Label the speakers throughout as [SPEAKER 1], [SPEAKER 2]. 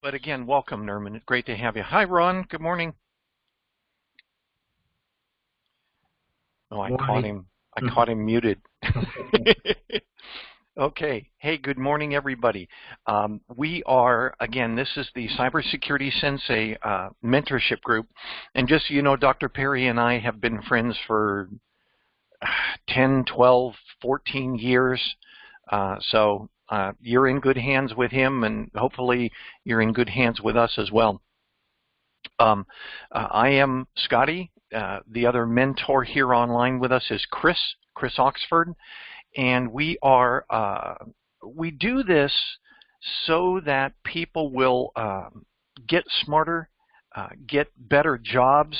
[SPEAKER 1] But again, welcome, Nerman. It's great to have you. Hi, Ron. Good morning. Oh, I caught him. I caught him muted. Okay. Hey, good morning, everybody. We are, again, this is the CyberSecurity Sensei Mentorship Group. And just so you know, Dr. Perry and I have been friends for 10, 12, 14 years. So you're in good hands with him, and hopefully you're in good hands with us as well. I am Scotty. The other mentor here online with us is Chris Oxford. And we do this so that people will get smarter, get better jobs,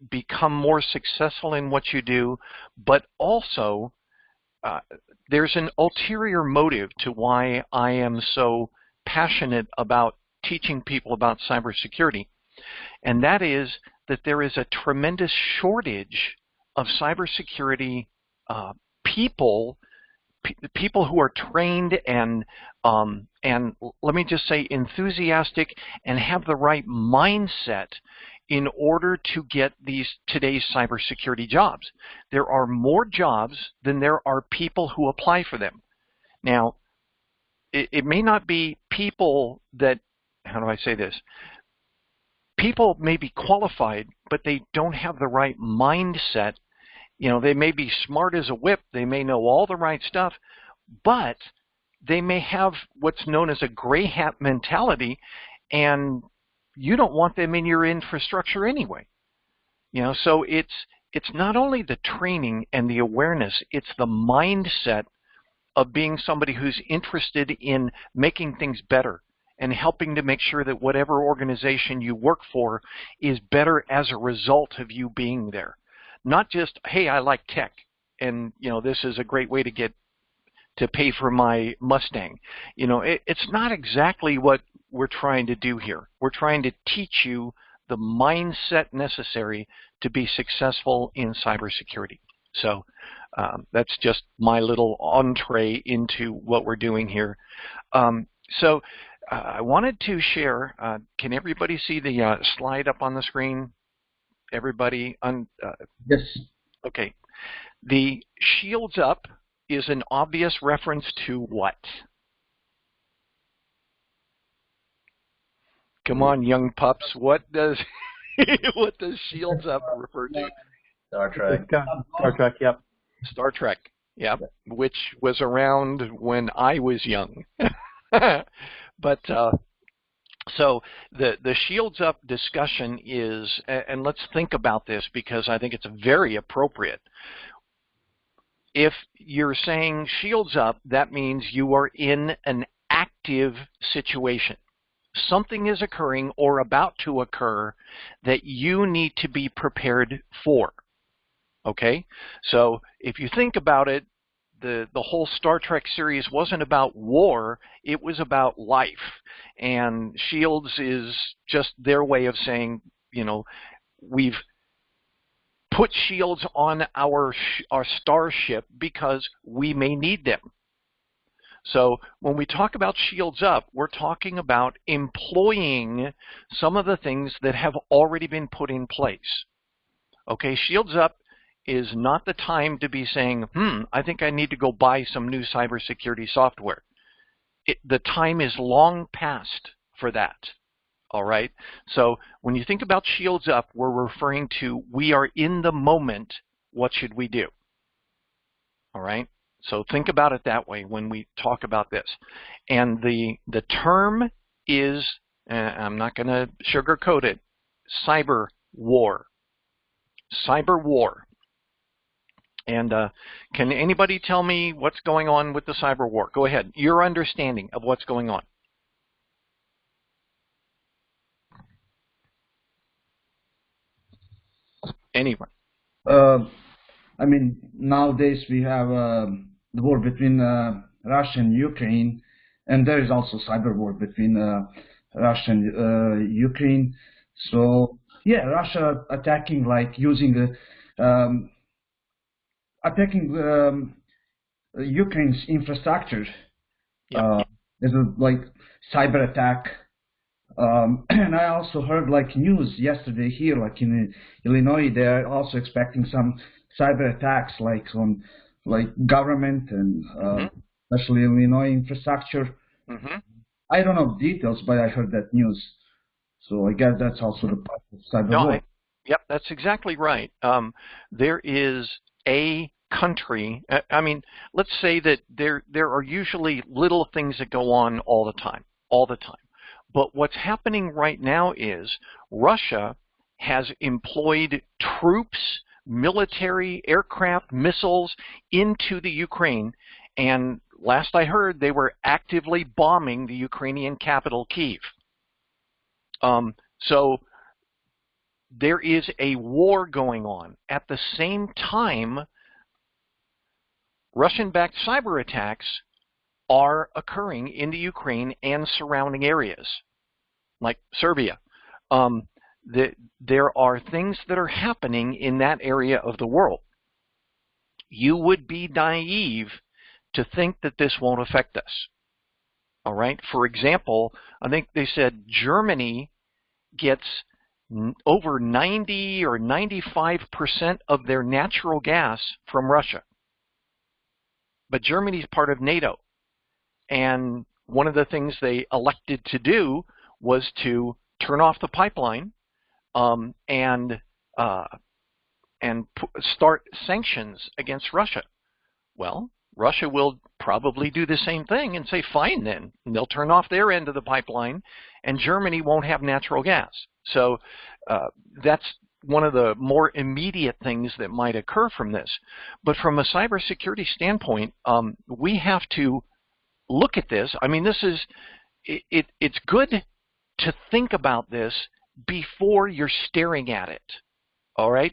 [SPEAKER 1] become more successful in what you do, but also there's an ulterior motive to why I am so passionate about teaching people about cybersecurity, and that is that there is a tremendous shortage of cybersecurity people who are trained and let me just say enthusiastic and have the right mindset in order to get today's cybersecurity jobs. There are more jobs than there are people who apply for them. Now, it may not be people that, how do I say this? People may be qualified, but they don't have the right mindset. You know, they may be smart as a whip, they may know all the right stuff, but they may have what's known as a gray hat mentality, and you don't want them in your infrastructure anyway. You know, so it's not only the training and the awareness, it's the mindset of being somebody who's interested in making things better and helping to make sure that whatever organization you work for is better as a result of you being there. Not just, hey, I like tech, and you know, this is a great way to pay for my Mustang. You know, it's not exactly what we're trying to do here. We're trying to teach you the mindset necessary to be successful in cybersecurity. So that's just my little entree into what we're doing here. So I wanted to share, can everybody see the slide up on the screen? Everybody?
[SPEAKER 2] Yes.
[SPEAKER 1] Okay. The shields up is an obvious reference to what? Come on, young pups. What does shields up refer to?
[SPEAKER 2] Star Trek.
[SPEAKER 3] Star Trek, yep.
[SPEAKER 1] Star Trek, yep, which was around when I was young. But so the shields up discussion is, and let's think about this because I think it's very appropriate. If you're saying shields up, that means you are in an active situation. Something is occurring or about to occur that you need to be prepared for. Okay? So if you think about it, the whole Star Trek series wasn't about war, it was about life. And shields is just their way of saying, you know, we've put shields on our starship because we may need them. So when we talk about shields up, we're talking about employing some of the things that have already been put in place. Okay, shields up is not the time to be saying, I think I need to go buy some new cybersecurity software. The time is long past for that. All right. So when you think about shields up, we're referring to we are in the moment. What should we do? All right. So think about it that way when we talk about this. And the term is, I'm not going to sugarcoat it, CyberWar. CyberWar. And can anybody tell me what's going on with the CyberWar? Go ahead. Your understanding of what's going on. Anyone?
[SPEAKER 2] I mean, nowadays we have the war between Russia and Ukraine, and there is also cyber war between Russia and Ukraine. So yeah, Russia attacking, like using attacking Ukraine's infrastructure.
[SPEAKER 1] Yep.
[SPEAKER 2] There's a like cyber attack. And I also heard like news yesterday here, like in Illinois, they're also expecting some cyber attacks, like on like government and especially Illinois infrastructure.
[SPEAKER 1] Mm-hmm.
[SPEAKER 2] I don't know details, but I heard that news. So I guess that's also the part of cyber
[SPEAKER 1] No,
[SPEAKER 2] war.
[SPEAKER 1] yep, that's exactly right. There is a country. I mean, let's say that there are usually little things that go on all the time, all the time. But what's happening right now is Russia has employed troops, military, aircraft, missiles into the Ukraine, and last I heard, they were actively bombing the Ukrainian capital, Kyiv. So there is a war going on. At the same time, Russian-backed cyber attacks are occurring in the Ukraine and surrounding areas, like Serbia. There are things that are happening in that area of the world. You would be naive to think that this won't affect us. All right. For example, I think they said Germany gets over 90 or 95% of their natural gas from Russia. But Germany's part of NATO. And one of the things they elected to do was to turn off the pipeline and start sanctions against Russia. Well, Russia will probably do the same thing and say, fine then. And they'll turn off their end of the pipeline, and Germany won't have natural gas. So that's one of the more immediate things that might occur from this. But from a cybersecurity standpoint, we have to look at this. I mean, it's good to think about this before you're staring at it. All right?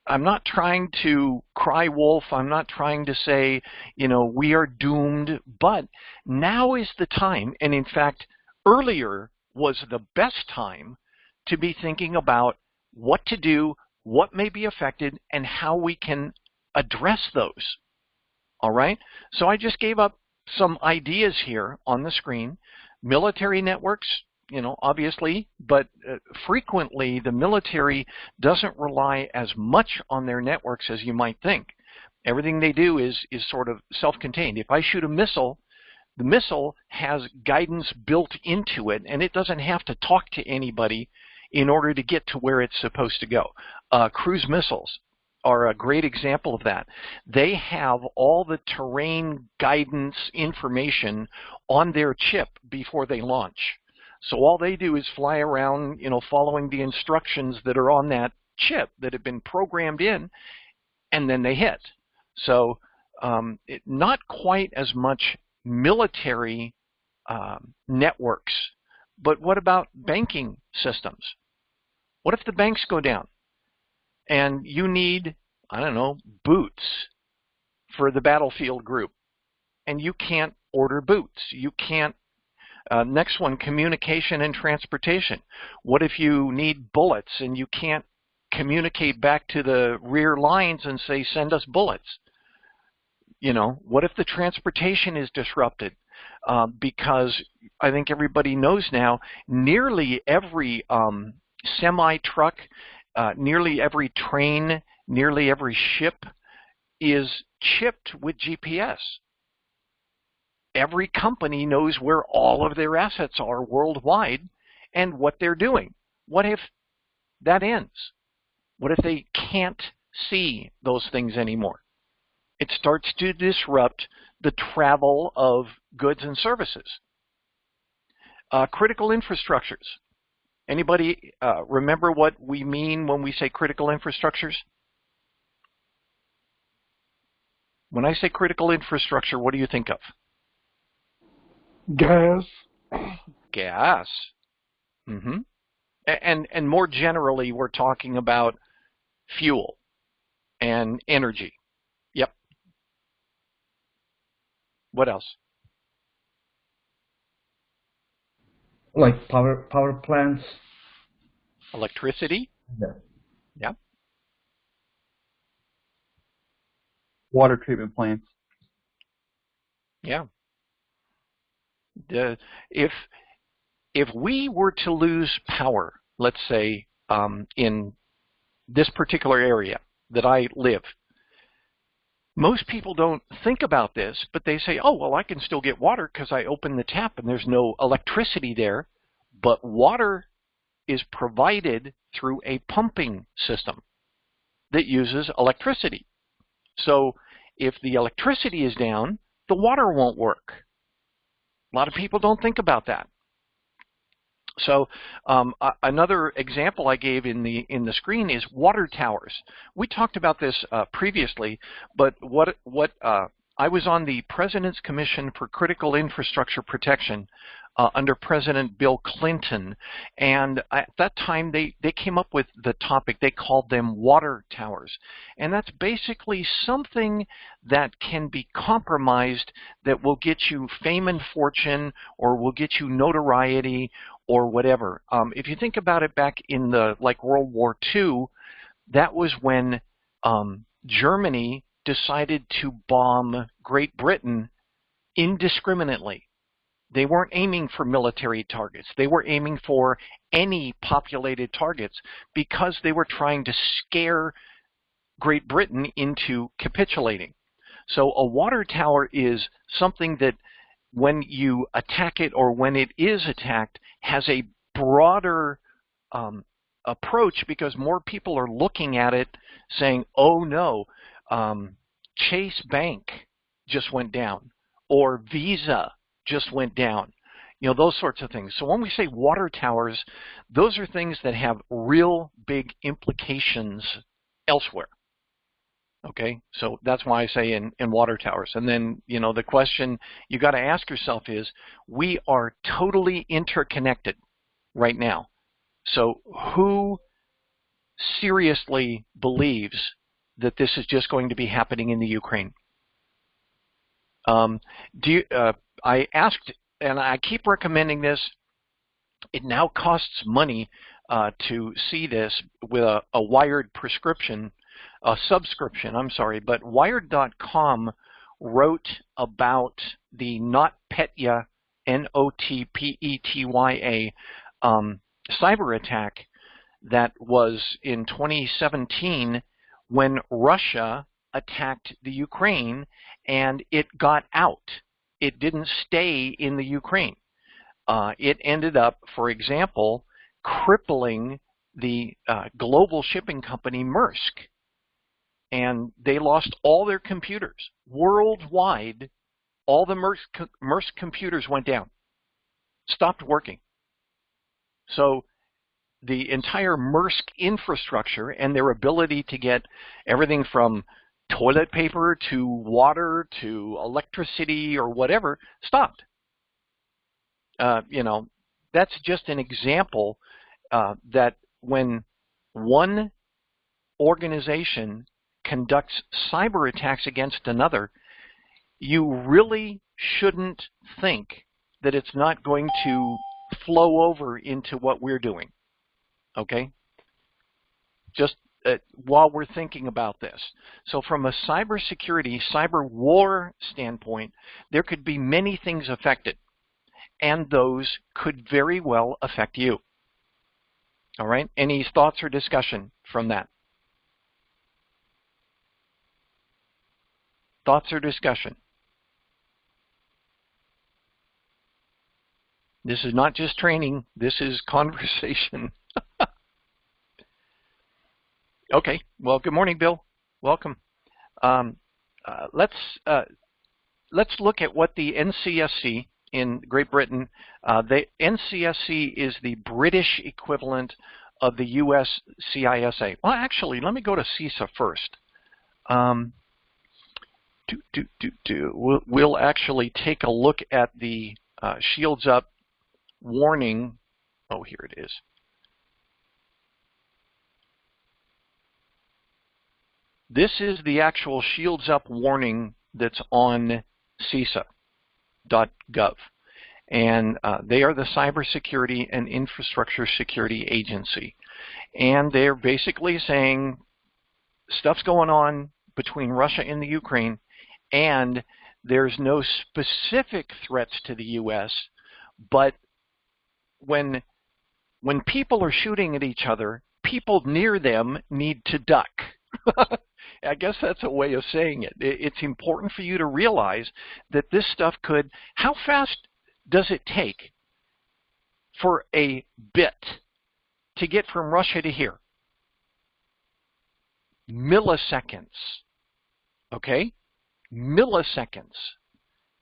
[SPEAKER 1] I'm not trying to cry wolf. I'm not trying to say, we are doomed. But now is the time, and in fact, earlier was the best time to be thinking about what to do, what may be affected, and how we can address those. All right? So I just gave up some ideas here on the screen. Military networks, obviously, but frequently the military doesn't rely as much on their networks as you might think. Everything they do is sort of self-contained. If I shoot a missile, the missile has guidance built into it, and it doesn't have to talk to anybody in order to get to where it's supposed to go. Cruise missiles are a great example of that. They have all the terrain guidance information on their chip before they launch. So all they do is fly around, following the instructions that are on that chip that have been programmed in, and then they hit. So not quite as much military networks, but what about banking systems? What if the banks go down and you need, boots for the battlefield group, and you can't order boots? You can't. Next one, communication and transportation. What if you need bullets and you can't communicate back to the rear lines and say, send us bullets? What if the transportation is disrupted? Because I think everybody knows now, nearly every semi-truck, nearly every train, nearly every ship is chipped with GPS. Every company knows where all of their assets are worldwide and what they're doing. What if that ends? What if they can't see those things anymore? It starts to disrupt the travel of goods and services. Critical infrastructures. Anybody remember what we mean when we say critical infrastructures? When I say critical infrastructure, what do you think of?
[SPEAKER 3] Gas.
[SPEAKER 1] Gas. Mm-hmm. And more generally, we're talking about fuel and energy. Yep. What else?
[SPEAKER 2] Like power plants.
[SPEAKER 1] Electricity.
[SPEAKER 2] Yeah.
[SPEAKER 1] Yep.
[SPEAKER 3] Water treatment plants.
[SPEAKER 1] Yeah. If we were to lose power, let's say in this particular area that I live, most people don't think about this, but they say, oh, well, I can still get water because I open the tap and there's no electricity there. But water is provided through a pumping system that uses electricity. So if the electricity is down, the water won't work. A lot of people don't think about that. So another example I gave in the screen is water towers. We talked about this previously, but I was on the President's Commission for Critical Infrastructure Protection under President Bill Clinton, and at that time they came up with the topic. They called them water towers, and that's basically something that can be compromised that will get you fame and fortune, or will get you notoriety, or whatever. If you think about it, back in like World War II, that was when Germany decided to bomb Great Britain indiscriminately. They weren't aiming for military targets. They were aiming for any populated targets because they were trying to scare Great Britain into capitulating. So a water tower is something that when you attack it, or when it is attacked, has a broader approach, because more people are looking at it saying, oh no, Chase Bank just went down, or Visa just went down, those sorts of things. So when we say water towers, those are things that have real big implications elsewhere. Okay, so that's why I say in water towers. And then, the question you got to ask yourself is, we are totally interconnected right now. So who seriously believes that this is just going to be happening in the Ukraine? I asked, and I keep recommending this, it now costs money to see this with a wired subscription, but Wired.com wrote about the NotPetya, NOTPETYA, cyber attack that was in 2017 when Russia attacked the Ukraine, and it got out. It didn't stay in the Ukraine. It ended up, for example, crippling the global shipping company Maersk. And they lost all their computers. Worldwide, all the Maersk computers went down, stopped working. So the entire Maersk infrastructure and their ability to get everything from toilet paper to water to electricity or whatever stopped. That's just an example that when one organization conducts cyber attacks against another, you really shouldn't think that it's not going to flow over into what we're doing. Okay? Just while we're thinking about this. So from a cybersecurity, cyber war standpoint, there could be many things affected, and those could very well affect you. All right? Any thoughts or discussion from that? Thoughts or discussion? This is not just training, this is conversation. Okay, well, good morning, Bill. Welcome. Let's look at what the NCSC in Great Britain, the NCSC is the British equivalent of the US CISA. Well, actually, let me go to CISA first. We'll actually take a look at the Shields Up warning. Oh, here it is. This is the actual Shields Up warning that's on CISA.gov. And they are the Cybersecurity and Infrastructure Security Agency. And they're basically saying stuff's going on between Russia and the Ukraine, and there's no specific threats to the U.S., But when people are shooting at each other, people near them need to duck. I guess that's a way of saying it. It's important for you to realize that this stuff could, how fast does it take for a bit to get from Russia to here? Milliseconds, okay? Milliseconds.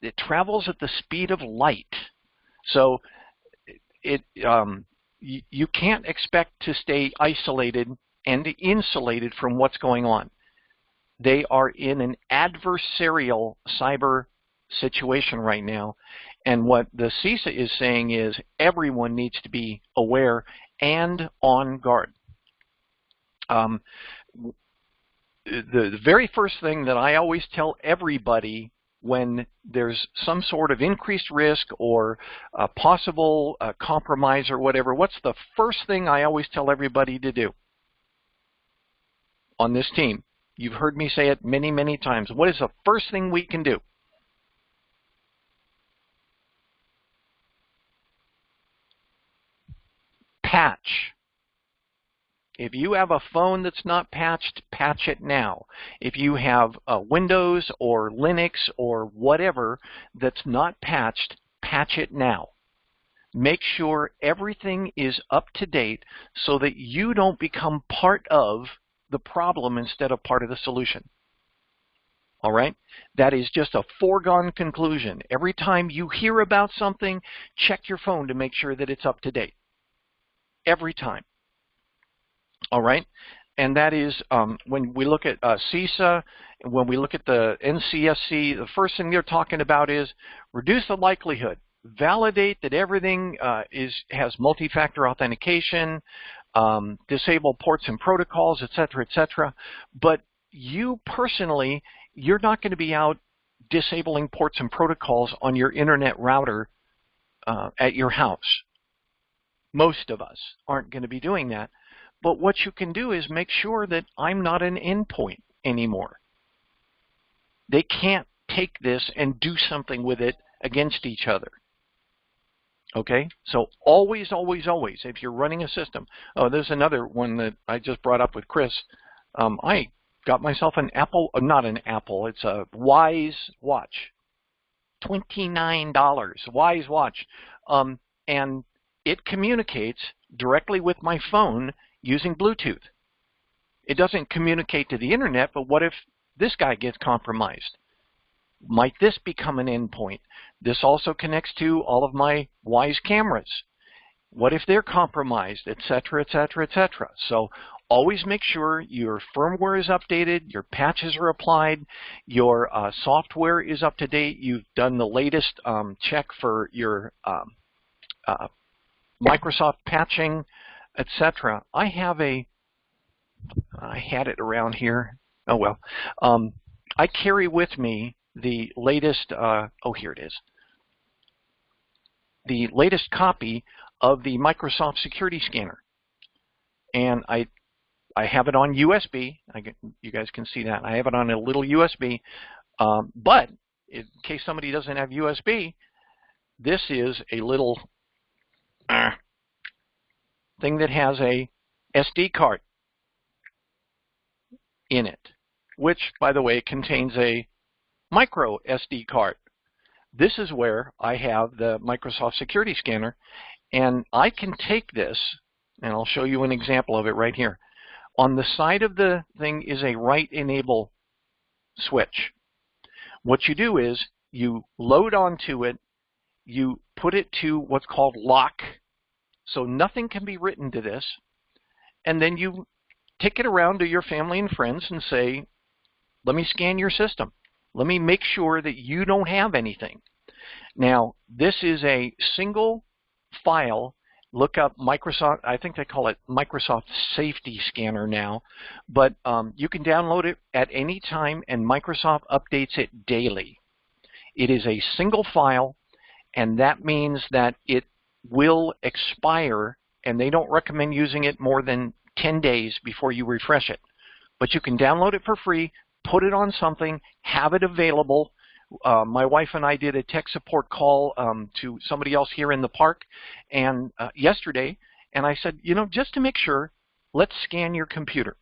[SPEAKER 1] It travels at the speed of light. So you can't expect to stay isolated and insulated from what's going on. They are in an adversarial cyber situation right now, and what the CISA is saying is everyone needs to be aware and on guard. The very first thing that I always tell everybody when there's some sort of increased risk or possible compromise or whatever, what's the first thing I always tell everybody to do on this team? You've heard me say it many, many times. What is the first thing we can do? Patch. If you have a phone that's not patched, patch it now. If you have Windows or Linux or whatever that's not patched, patch it now. Make sure everything is up to date so that you don't become part of the problem instead of part of the solution. All right? That is just a foregone conclusion. Every time you hear about something, check your phone to make sure that it's up to date. Every time. All right? And that is when we look at CISA, when we look at the NCSC, the first thing they're talking about is reduce the likelihood. Validate that everything has multi-factor authentication, disable ports and protocols, etc., etc. But you personally, you're not going to be out disabling ports and protocols on your internet router at your house. Most of us aren't going to be doing that. But what you can do is make sure that I'm not an endpoint anymore. They can't take this and do something with it against each other. Okay? So always, always, always, if you're running a system. Oh, there's another one that I just brought up with Chris. I got myself an Apple, not an Apple, it's a Wise watch. $29, Wise watch. And it communicates directly with my phone using Bluetooth. It doesn't communicate to the internet, but what if this guy gets compromised? Might this become an endpoint? This also connects to all of my Wise cameras. What if they're compromised, etc., etc., etc.? So always make sure your firmware is updated, your patches are applied, your software is up to date, you've done the latest check for your Microsoft patching, etc. I had it around here. Oh well. I carry with me the latest, oh here it is. The latest copy of the Microsoft Security Scanner. And I have it on USB. You guys can see that. I have it on a little USB. But in case somebody doesn't have USB, this is a little thing that has a SD card in it, which, by the way, contains a micro SD card. This is where I have the Microsoft Security Scanner, and I can take this, and I'll show you an example of it right here. On the side of the thing is a write enable switch. What you do is you load onto it, you put it to what's called lock, so nothing can be written to this, and then you take it around to your family and friends and say, let me scan your system. Let me make sure that you don't have anything. Now, this is a single file. Look up Microsoft, I think they call it Microsoft Safety Scanner now, but you can download it at any time, and Microsoft updates it daily. It is a single file, and that means that it will expire, and they don't recommend using it more than 10 days before you refresh it. But you can download it for free, put it on something, have it available My wife and I did a tech support call to somebody else here in the park and yesterday, and I said, just to make sure, let's scan your computer.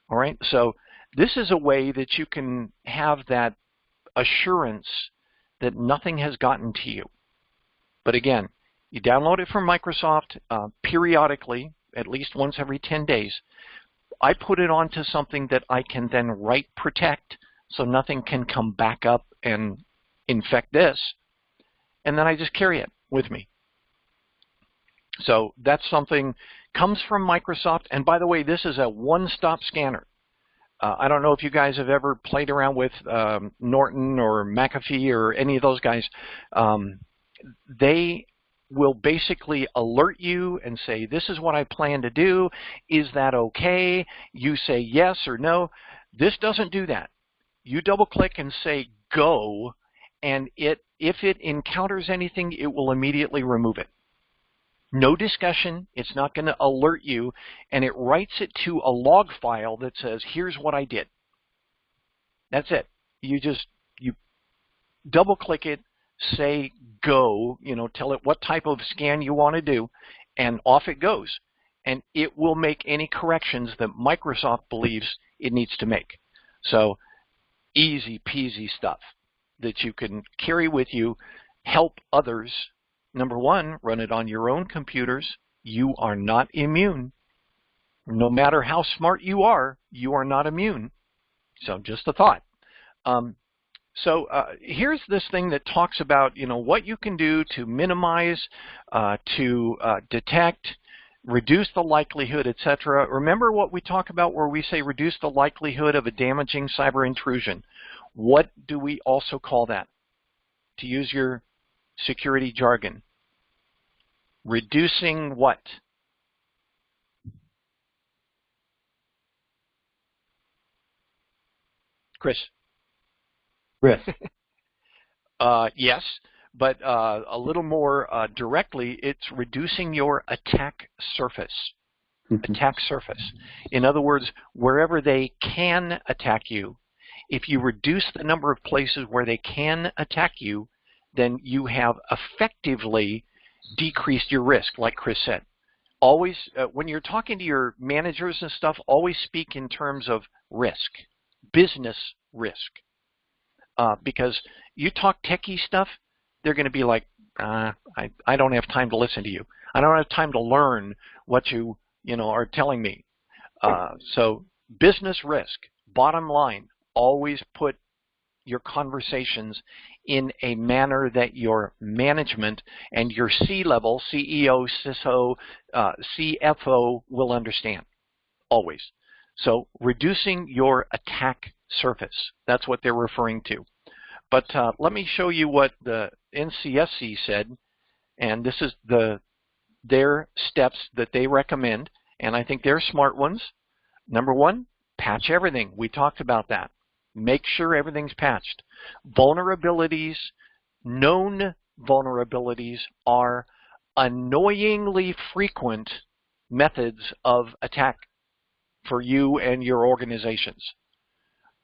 [SPEAKER 1] All right, so this is a way that you can have that assurance that nothing has gotten to you. But again, you download it from Microsoft periodically, at least once every 10 days. I put it onto something that I can then write protect so nothing can come back up and infect this, and then I just carry it with me. So that's something comes from Microsoft, and by the way, this is a one-stop scanner. I don't know if you guys have ever played around with Norton or McAfee or any of those guys. They will basically alert you and say, this is what I plan to do. Is that okay? You say yes or no. This doesn't do that. You double-click and say go, and if it encounters anything, it will immediately remove it. No discussion. It's not going to alert you, and it writes it to a log file that says, here's what I did. That's it. You double-click it, say go, tell it what type of scan you want to do, and off it goes. And it will make any corrections that Microsoft believes it needs to make. So easy peasy stuff that you can carry with you, help others. Number one, run it on your own computers. You are not immune. No matter how smart you are not immune. So just a thought. So here's this thing that talks about, what you can do to minimize, to detect, reduce the likelihood, etc. Remember what we talk about where we say reduce the likelihood of a damaging cyber intrusion. What do we also call that? To use your security jargon. Reducing what? Chris?
[SPEAKER 3] Risk.
[SPEAKER 1] Yes, but a little more directly, it's reducing your attack surface. Attack surface. In other words, wherever they can attack you, if you reduce the number of places where they can attack you, then you have effectively decreased your risk, like Chris said. Always, when you're talking to your managers and stuff, always speak in terms of risk, business risk. Because you talk techie stuff, they're going to be like, I don't have time to listen to you. I don't have time to learn what you are telling me. So business risk, bottom line, always put your conversations in a manner that your management and your C-level, CEO, CISO, CFO will understand, always. So reducing your attack surface, that's what they're referring to. But let me show you what the NCSC said, and this is their steps that they recommend, and I think they're smart ones. Number one, patch everything. We talked about that. Make sure everything's patched. Vulnerabilities, known vulnerabilities are annoyingly frequent methods of attack for you and your organizations.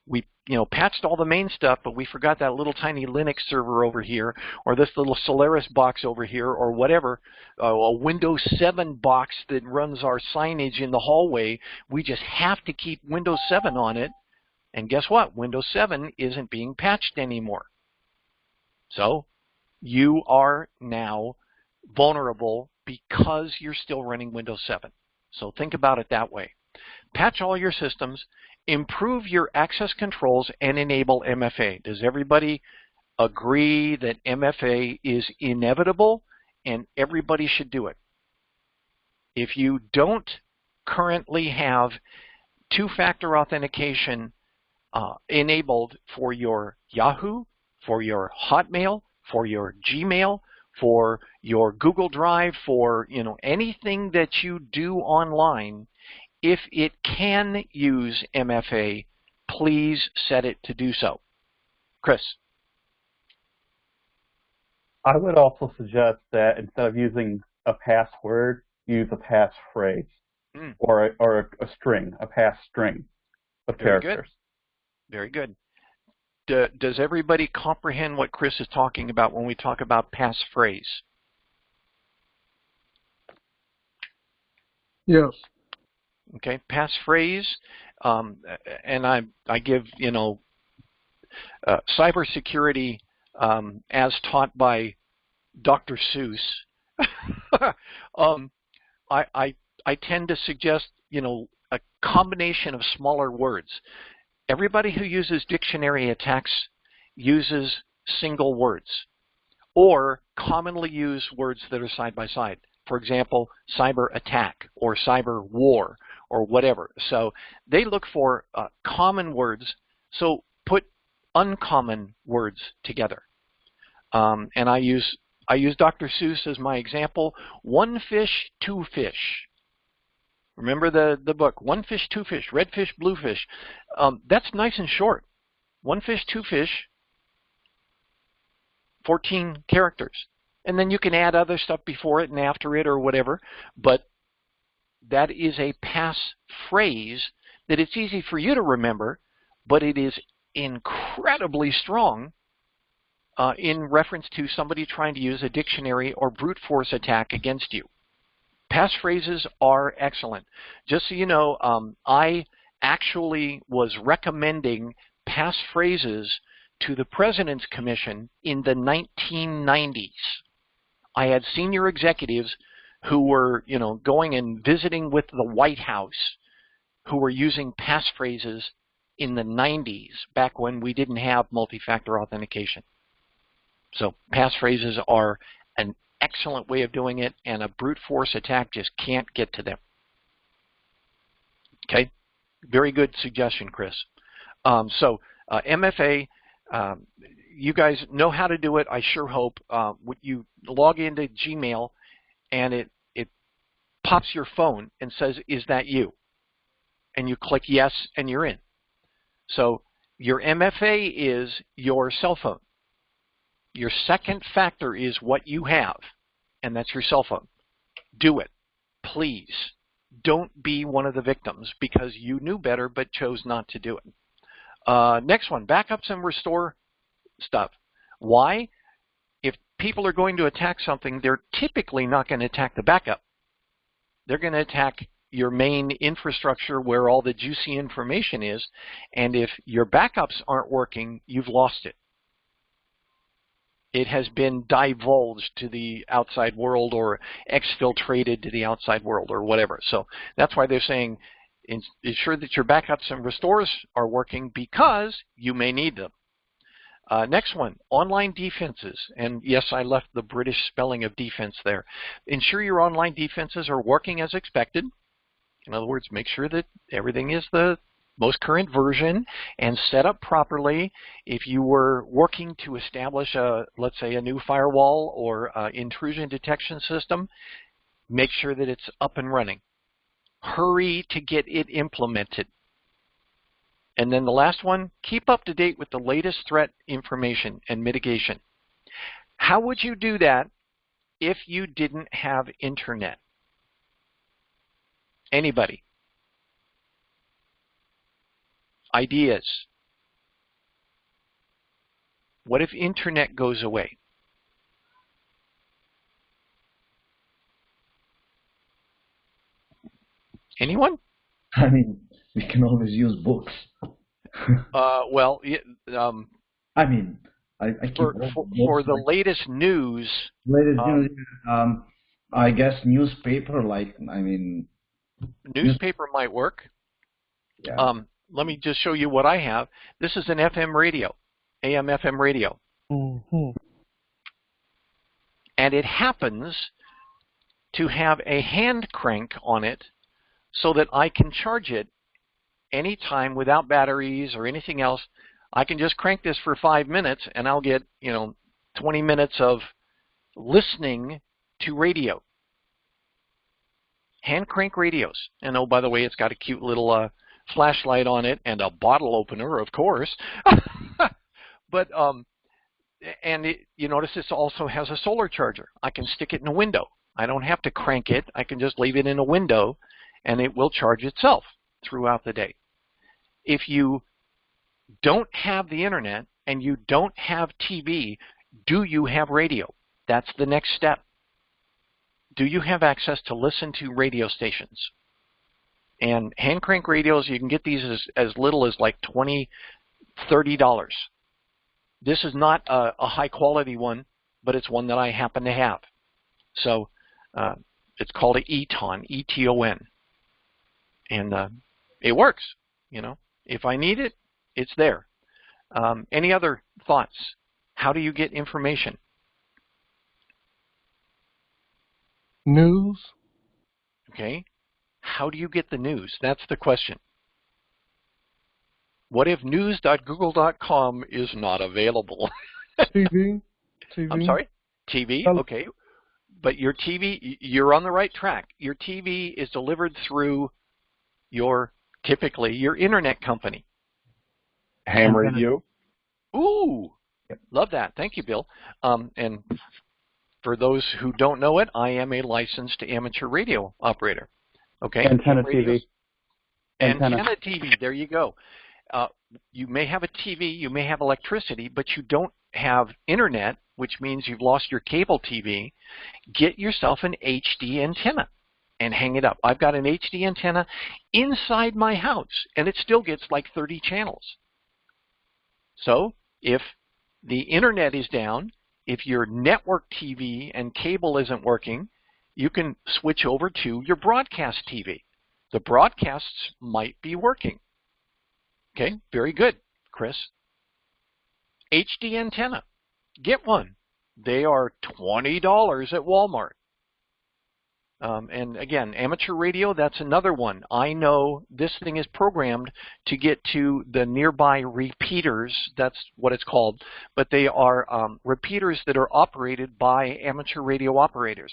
[SPEAKER 1] We patched all the main stuff, but we forgot that little tiny Linux server over here, or this little Solaris box over here, or whatever, a Windows 7 box that runs our signage in the hallway. We just have to keep Windows 7 on it. And guess what? Windows 7 isn't being patched anymore. So you are now vulnerable because you're still running Windows 7. So think about it that way. Patch all your systems, improve your access controls, and enable MFA. Does everybody agree that MFA is inevitable and everybody should do it? If you don't currently have two-factor authentication enabled for your Yahoo, for your Hotmail, for your Gmail, for your Google Drive, for anything that you do online, if it can use MFA, please set it to do so. Chris?
[SPEAKER 3] I would also suggest that instead of using a password, use a passphrase or a string, a pass string of characters.
[SPEAKER 1] Very good. Does everybody comprehend what Chris is talking about when we talk about passphrase?
[SPEAKER 4] Yes.
[SPEAKER 1] Okay, passphrase, and I give, cybersecurity as taught by Dr. Seuss. I tend to suggest, a combination of smaller words. Everybody who uses dictionary attacks uses single words or commonly use words that are side by side. For example, cyber attack or cyber war or whatever. So they look for common words, so put uncommon words together. And I use Dr. Seuss as my example. One fish, two fish. Remember the book, One Fish, Two Fish, Red Fish, Blue Fish. That's nice and short. One fish, two fish, 14 characters. And then you can add other stuff before it and after it or whatever. But that is a passphrase that it's easy for you to remember, but it is incredibly strong in reference to somebody trying to use a dictionary or brute force attack against you. Passphrases are excellent. Just so you know, I actually was recommending passphrases to the President's Commission in the 1990s. I had senior executives who were, going and visiting with the White House who were using passphrases in the 90s, back when we didn't have multi-factor authentication. So passphrases are an excellent way of doing it, and a brute force attack just can't get to them. Okay, very good suggestion, Chris. MFA, you guys know how to do it, I sure hope. You log into Gmail, and it pops your phone and says, is that you? And you click yes, and you're in. So your MFA is your cell phone. Your second factor is what you have, and that's your cell phone. Do it, please. Don't be one of the victims because you knew better but chose not to do it. Next one, backups and restore stuff. Why? If people are going to attack something, they're typically not going to attack the backup. They're going to attack your main infrastructure where all the juicy information is, and if your backups aren't working, you've lost it. It has been divulged to the outside world or exfiltrated to the outside world or whatever. So that's why they're saying ensure that your backups and restores are working because you may need them. Next one, online defenses. And yes, I left the British spelling of defense there. Ensure your online defenses are working as expected. In other words, make sure that everything is the most current version and set up properly. If you were working to establish let's say a new firewall or intrusion detection system, make sure that it's up and running. Hurry to get it implemented. And then the last one, keep up to date with the latest threat information and mitigation. How would you do that if you didn't have internet? Anybody? Ideas. What if internet goes away? Anyone?
[SPEAKER 2] I mean, we can always use books.
[SPEAKER 1] Well,
[SPEAKER 2] I mean, I keep
[SPEAKER 1] for the latest news.
[SPEAKER 2] Latest news, I guess newspaper.
[SPEAKER 1] Newspaper might work.
[SPEAKER 2] Yeah.
[SPEAKER 1] Let me just show you what I have. This is an FM radio, AM/FM radio.
[SPEAKER 4] Mm-hmm.
[SPEAKER 1] And it happens to have a hand crank on it so that I can charge it anytime without batteries or anything else. I can just crank this for 5 minutes and I'll get, 20 minutes of listening to radio. Hand crank radios. And oh, by the way, it's got a cute little flashlight on it and a bottle opener, of course. But you notice this also has a solar charger. I can stick it in a window. I don't have to crank it. I can just leave it in a window and it will charge itself throughout the day. If you don't have the internet and you don't have TV, do you have radio? That's the next step. Do you have access to listen to radio stations? And hand crank radios, you can get these as little as like $20, $30. This is not a high quality one, but it's one that I happen to have. So it's called an ETON, E-T-O-N. And it works, you know. If I need it, it's there. Any other thoughts? How do you get information?
[SPEAKER 4] News.
[SPEAKER 1] Okay. How do you get the news? That's the question. What if news.google.com is not available?
[SPEAKER 4] TV.
[SPEAKER 1] I'm sorry? TV? Okay. But your TV, you're on the right track. Your TV is delivered through typically your internet company.
[SPEAKER 5] Ham radio.
[SPEAKER 1] Ooh,
[SPEAKER 3] Yep.
[SPEAKER 1] Love that. Thank you, Bill. And for those who don't know it, I am a licensed amateur radio operator. Okay.
[SPEAKER 3] Antenna TV.
[SPEAKER 1] Antenna TV. There you go. You may have a TV, you may have electricity, but you don't have internet, which means you've lost your cable TV. Get yourself an HD antenna and hang it up. I've got an HD antenna inside my house, and it still gets like 30 channels. So if the internet is down, if your network TV and cable isn't working, you can switch over to your broadcast TV. The broadcasts might be working. Okay, very good, Chris. HD antenna. Get one. They are $20 at Walmart. And again, amateur radio, that's another one. I know this thing is programmed to get to the nearby repeaters. That's what it's called. But they are repeaters that are operated by amateur radio operators.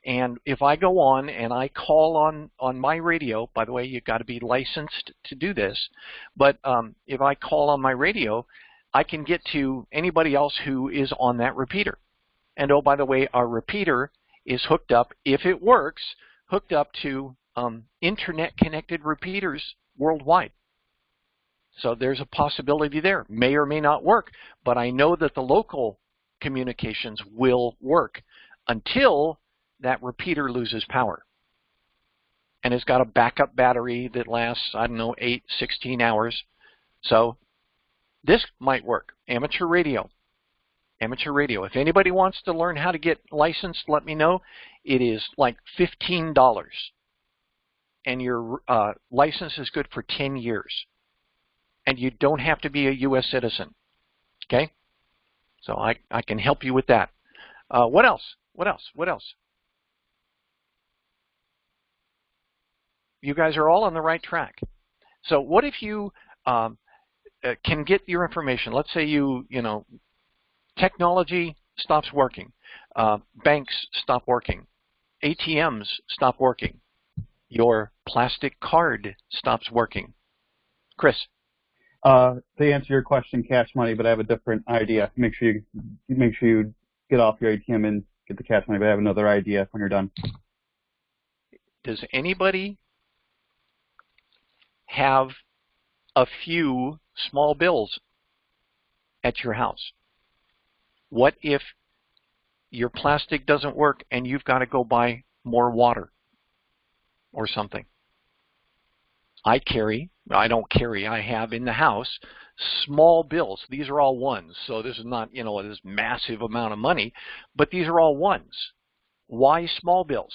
[SPEAKER 1] And if I go on and I call on my radio, by the way, you've got to be licensed to do this. But if I call on my radio, I can get to anybody else who is on that repeater. And oh, by the way, our repeater is hooked up, if it works, hooked up to internet-connected repeaters worldwide. So there's a possibility there. May or may not work, but I know that the local communications will work until that repeater loses power. And it's got a backup battery that lasts, I don't know, 8, 16 hours. So this might work. Amateur radio. Amateur radio. If anybody wants to learn how to get licensed, let me know. It is like $15. And your license is good for 10 years. And you don't have to be a U.S. citizen. Okay? So I can help you with that. What else? What else? What else? You guys are all on the right track. So what if you can get your information? Let's say you know, technology stops working. Banks stop working. ATMs stop working. Your plastic card stops working. Chris?
[SPEAKER 3] To answer your question, cash money, but I have a different idea. Make sure you get off your ATM and get the cash money, but I have another idea when you're done.
[SPEAKER 1] Does anybody have a few small bills at your house? What if your plastic doesn't work and you've got to go buy more water or something? I have in the house small bills. These are all ones, so this is not, you know, this massive amount of money, but these are all ones. Why small bills?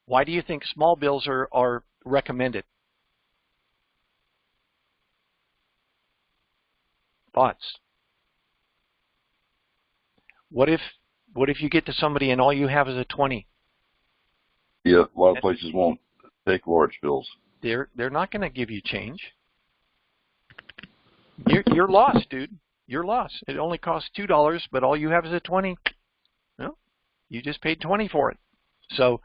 [SPEAKER 1] Why do you think small bills are recommended? Thoughts? What if you get to somebody and all you have is a 20?
[SPEAKER 5] Yeah, a lot of places won't take large bills.
[SPEAKER 1] They're not going to give you change. You're lost, dude. You're lost. It only costs $2, but all you have is a 20. Well, you just paid 20 for it. So,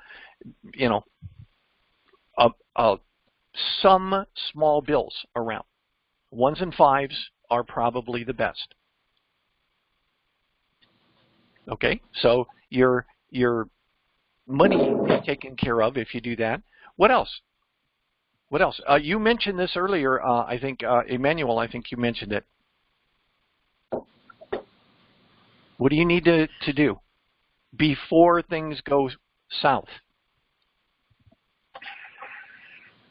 [SPEAKER 1] you know, some small bills around. 1s and 5s are probably the best. Okay, so your money is taken care of if you do that. What else? What else? You mentioned this earlier. I think Emmanuel. I think you mentioned it. What do you need to do before things go south?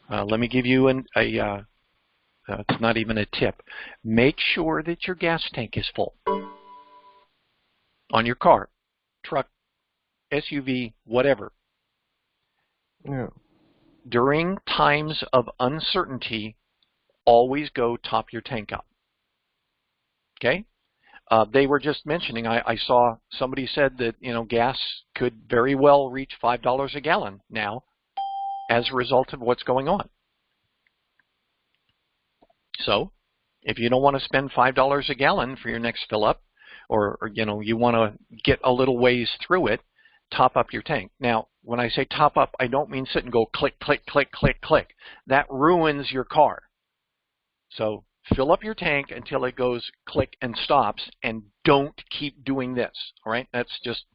[SPEAKER 1] Let me give you it's not even a tip. Make sure that your gas tank is full on your car, truck, SUV, whatever.
[SPEAKER 4] Yeah.
[SPEAKER 1] During times of uncertainty, always go top your tank up. Okay? They were just mentioning, I saw somebody said that, gas could very well reach $5 a gallon now as a result of what's going on. So, if you don't want to spend $5 a gallon for your next fill up, or you want to get a little ways through it, top up your tank. Now, when I say top up, I don't mean sit and go click, click, click, click, click. That ruins your car. So fill up your tank until it goes click and stops, and don't keep doing this. All right? That's just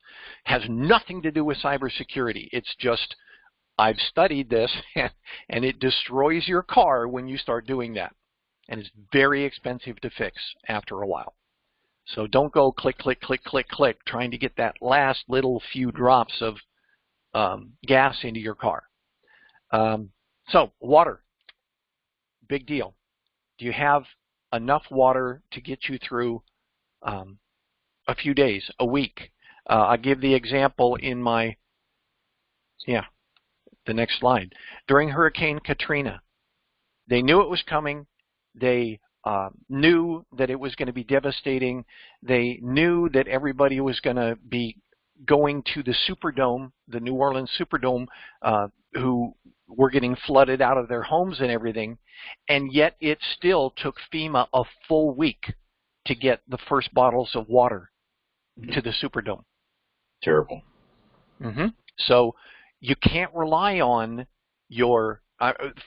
[SPEAKER 1] has nothing to do with cybersecurity. It's just I've studied this, and it destroys your car when you start doing that. And it's very expensive to fix after a while. So don't go click, click, click, click, click, trying to get that last little few drops of gas into your car. So water, big deal. Do you have enough water to get you through a few days, a week? I'll give the example in my, the next slide. During Hurricane Katrina, they knew it was coming. They knew that it was going to be devastating. They knew that everybody was going to be going to the Superdome, the New Orleans Superdome, who were getting flooded out of their homes and everything, and yet it still took FEMA a full week to get the first bottles of water to the Superdome.
[SPEAKER 5] Terrible.
[SPEAKER 1] So you can't rely on your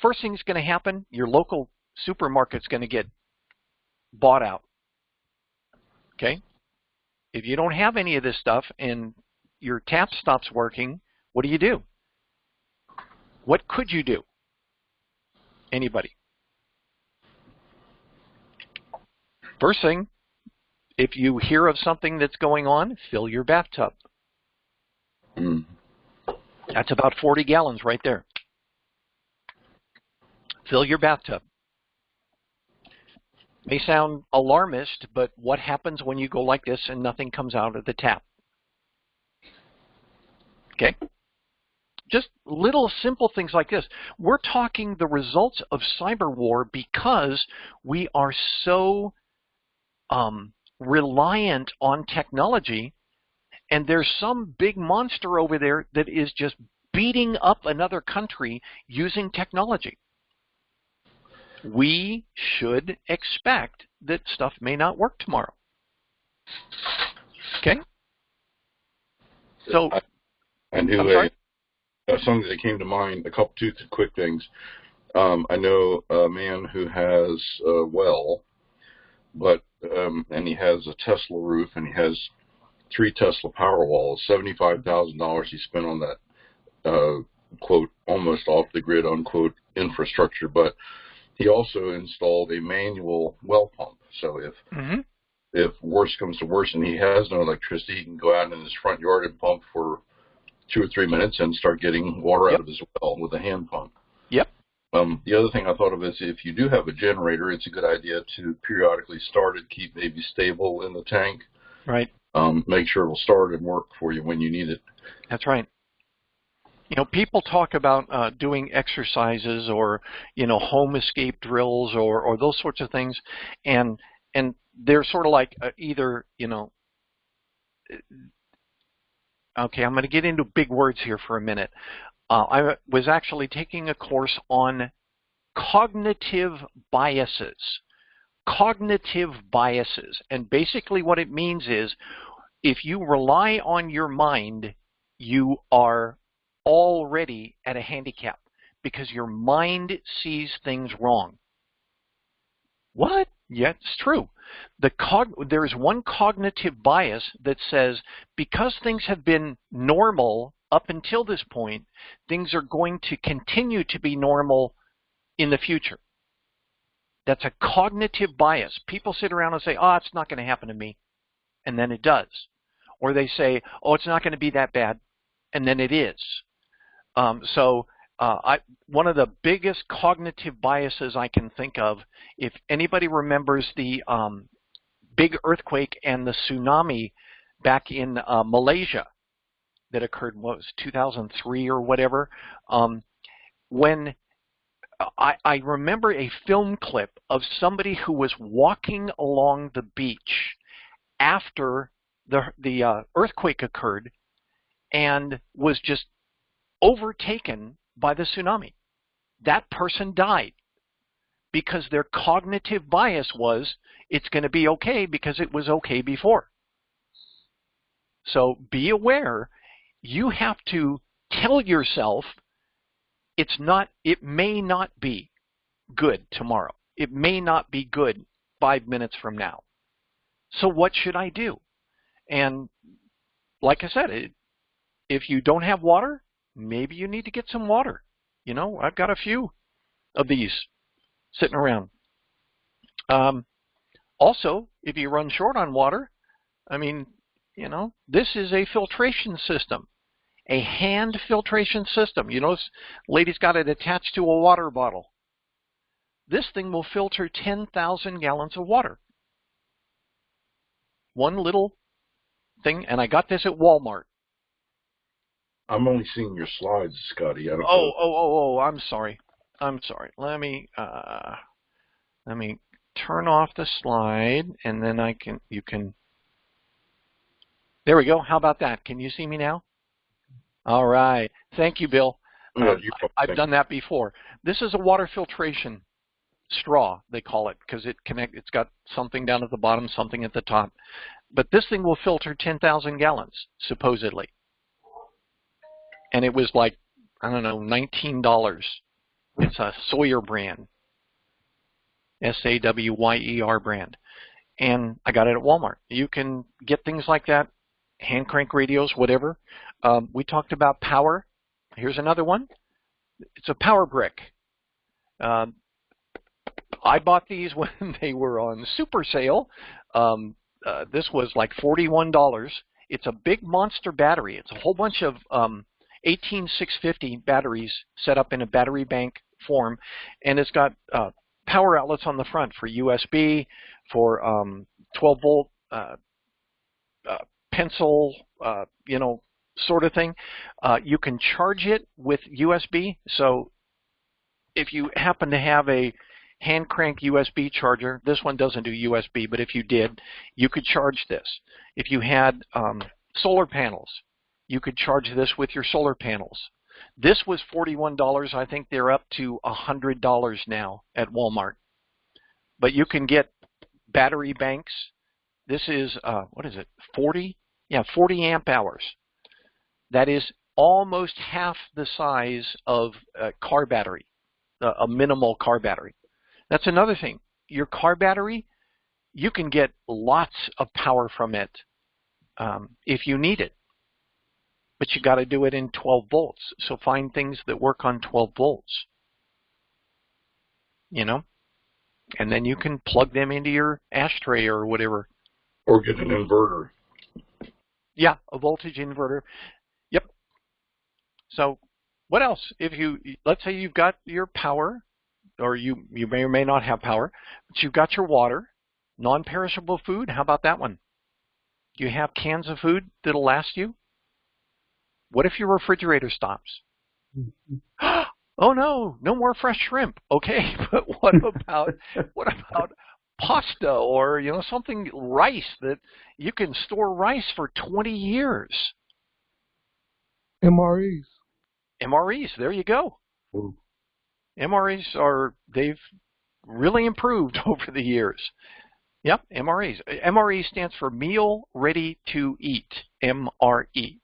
[SPEAKER 1] first thing that's going to happen, your local supermarket's going to get bought out. Okay? If you don't have any of this stuff and your tap stops working, what do? What could you do? Anybody? First thing, if you hear of something that's going on, fill your bathtub. That's about 40 gallons right there. Fill your bathtub. May sound alarmist, but what happens when you go like this and nothing comes out of the tap? Okay? Just little simple things like this. We're talking the results of CyberWar because we are so reliant on technology, and there's some big monster over there that is just beating up another country using technology. We should expect that stuff may not work tomorrow. Okay? So,
[SPEAKER 5] I knew something that came to mind, a couple two quick things. I know a man who has a well, and he has a Tesla roof, and he has 3 Tesla Powerwalls. $75,000 he spent on that, quote, almost off the grid, unquote, infrastructure, but he also installed a manual well pump. So if worse comes to worse and he has no electricity, he can go out in his front yard and pump for 2 or 3 minutes and start getting water out of his well with a hand pump. The other thing I thought of is if you do have a generator, it's a good idea to periodically start it, keep maybe stable in the tank.
[SPEAKER 1] Right.
[SPEAKER 5] Make sure it'll start and work for you when you need it.
[SPEAKER 1] That's right. People talk about doing exercises or, home escape drills or those sorts of things, and they're sort of like either, okay, I'm going to get into big words here for a minute. I was actually taking a course on cognitive biases. Cognitive biases. And basically what it means is if you rely on your mind, you are already at a handicap because your mind sees things wrong. What? Yeah, it's true. There is one cognitive bias that says because things have been normal up until this point, things are going to continue to be normal in the future. That's a cognitive bias. People sit around and say, it's not going to happen to me. And then it does. or they say, oh, it's not going to be that bad, and then it is. One of the biggest cognitive biases I can think of, if anybody remembers the big earthquake and the tsunami back in Malaysia that occurred, what was 2003 or whatever, when I remember a film clip of somebody who was walking along the beach after the earthquake occurred and was just overtaken by the tsunami. That person died because their cognitive bias was it's going to be okay because it was okay before. So be aware, you have to tell yourself it may not be good tomorrow. It may not be good 5 minutes from now. So what should I do? And like I said, if you don't have water, maybe you need to get some water. You know, I've got a few of these sitting around. Also, if you run short on water, I mean, you know, this is a filtration system, a hand filtration system. You notice lady's got it attached to a water bottle. This thing will filter 10,000 gallons of water. One little thing, and I got this at Walmart.
[SPEAKER 5] I'm only seeing your slides, Scotty. I don't know.
[SPEAKER 1] Oh, I'm sorry. Let me turn off the slide, and then you can. There we go. How about that? Can you see me now? All right. Thank you, Bill.
[SPEAKER 5] Yeah,
[SPEAKER 1] I've done that before. This is a water filtration straw, they call it, because it's got something down at the bottom, something at the top. But this thing will filter 10,000 gallons, supposedly. And it was like, I don't know, $19. It's a Sawyer brand. S-A-W-Y-E-R brand. And I got it at Walmart. You can get things like that, hand crank radios, whatever. We talked about power. Here's another one. It's a power brick. I bought these when they were on super sale. This was like $41. It's a big monster battery. It's a whole bunch of 18650 batteries set up in a battery bank form, and it's got power outlets on the front for USB, for 12-volt pencil, sort of thing. You can charge it with USB. So if you happen to have a hand crank USB charger, this one doesn't do USB, but if you did, you could charge this. If you had solar panels, you could charge this with your solar panels. This was $41. I think they're up to $100 now at Walmart. But you can get battery banks. This is, what is it, 40? Yeah, 40 amp hours. That is almost half the size of a car battery, a minimal car battery. That's another thing. Your car battery, you can get lots of power from it if you need it. But you got to do it in 12 volts. So find things that work on 12 volts. You know? And then you can plug them into your ashtray or whatever.
[SPEAKER 5] Or get an inverter.
[SPEAKER 1] Yeah, a voltage inverter. Yep. So what else? If let's say you've got your power, or you may or may not have power, but you've got your water, non-perishable food. How about that one? Do you have cans of food that'll last you? What if your refrigerator stops? Oh no, no more fresh shrimp. Okay, but what about pasta or something, rice, that you can store rice for 20 years?
[SPEAKER 4] MREs.
[SPEAKER 1] MREs, there you go.
[SPEAKER 5] Ooh.
[SPEAKER 1] MREs they've really improved over the years. Yep, MREs. MRE stands for Meal Ready to Eat, MRE.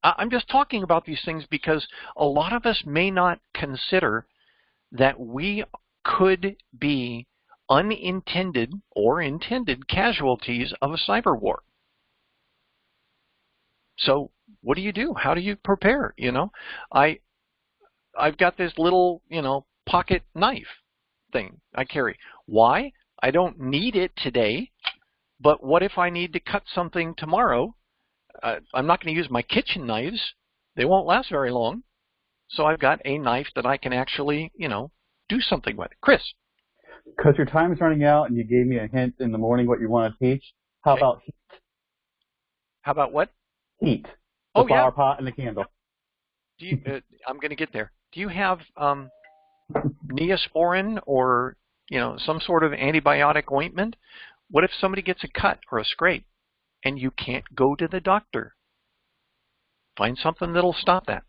[SPEAKER 1] I'm just talking about these things because a lot of us may not consider that we could be unintended or intended casualties of a cyber war. So what do you do? How do you prepare? I've got this little, pocket knife thing I carry. Why? I don't need it today, But what if I need to cut something tomorrow? I'm not going to use my kitchen knives. They won't last very long. So I've got a knife that I can actually, do something with. Chris?
[SPEAKER 3] Because your time is running out and you gave me a hint in the morning what you want to teach, how about heat?
[SPEAKER 1] How about what?
[SPEAKER 3] Heat. The flower pot and the candle.
[SPEAKER 1] Do you, I'm going to get there. Do you have Neosporin or, some sort of antibiotic ointment? What if somebody gets a cut or a scrape and you can't go to the doctor? Find something that'll stop that.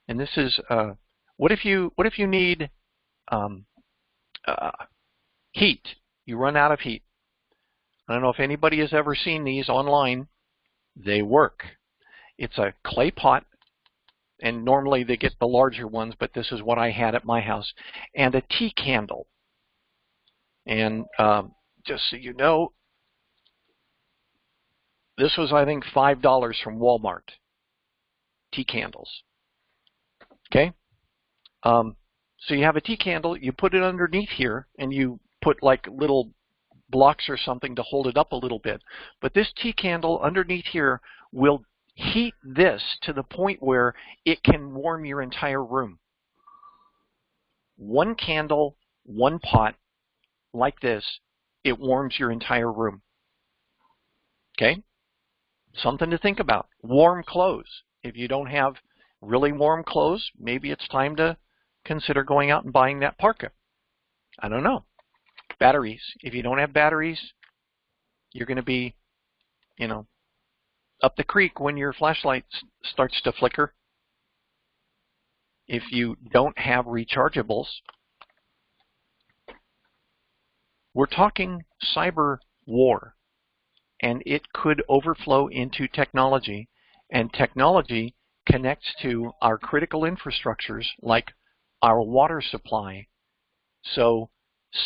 [SPEAKER 1] And this is, what if you need heat? You run out of heat. I don't know if anybody has ever seen these online. They work. It's a clay pot, and normally they get the larger ones, but this is what I had at my house, and a tea candle. And just so you know, this was, I think, $5 from Walmart. Tea candles. Okay? So you have a tea candle, you put it underneath here, and you put like little blocks or something to hold it up a little bit. But this tea candle underneath here will heat this to the point where it can warm your entire room. One candle, one pot, like this, it warms your entire room. Okay? Something to think about. Warm clothes. If you don't have really warm clothes, maybe it's time to consider going out and buying that parka. I don't know. Batteries. If you don't have batteries, you're going to be, up the creek when your flashlight starts to flicker. If you don't have rechargeables, we're talking cyber war, and it could overflow into technology, and technology connects to our critical infrastructures like our water supply. So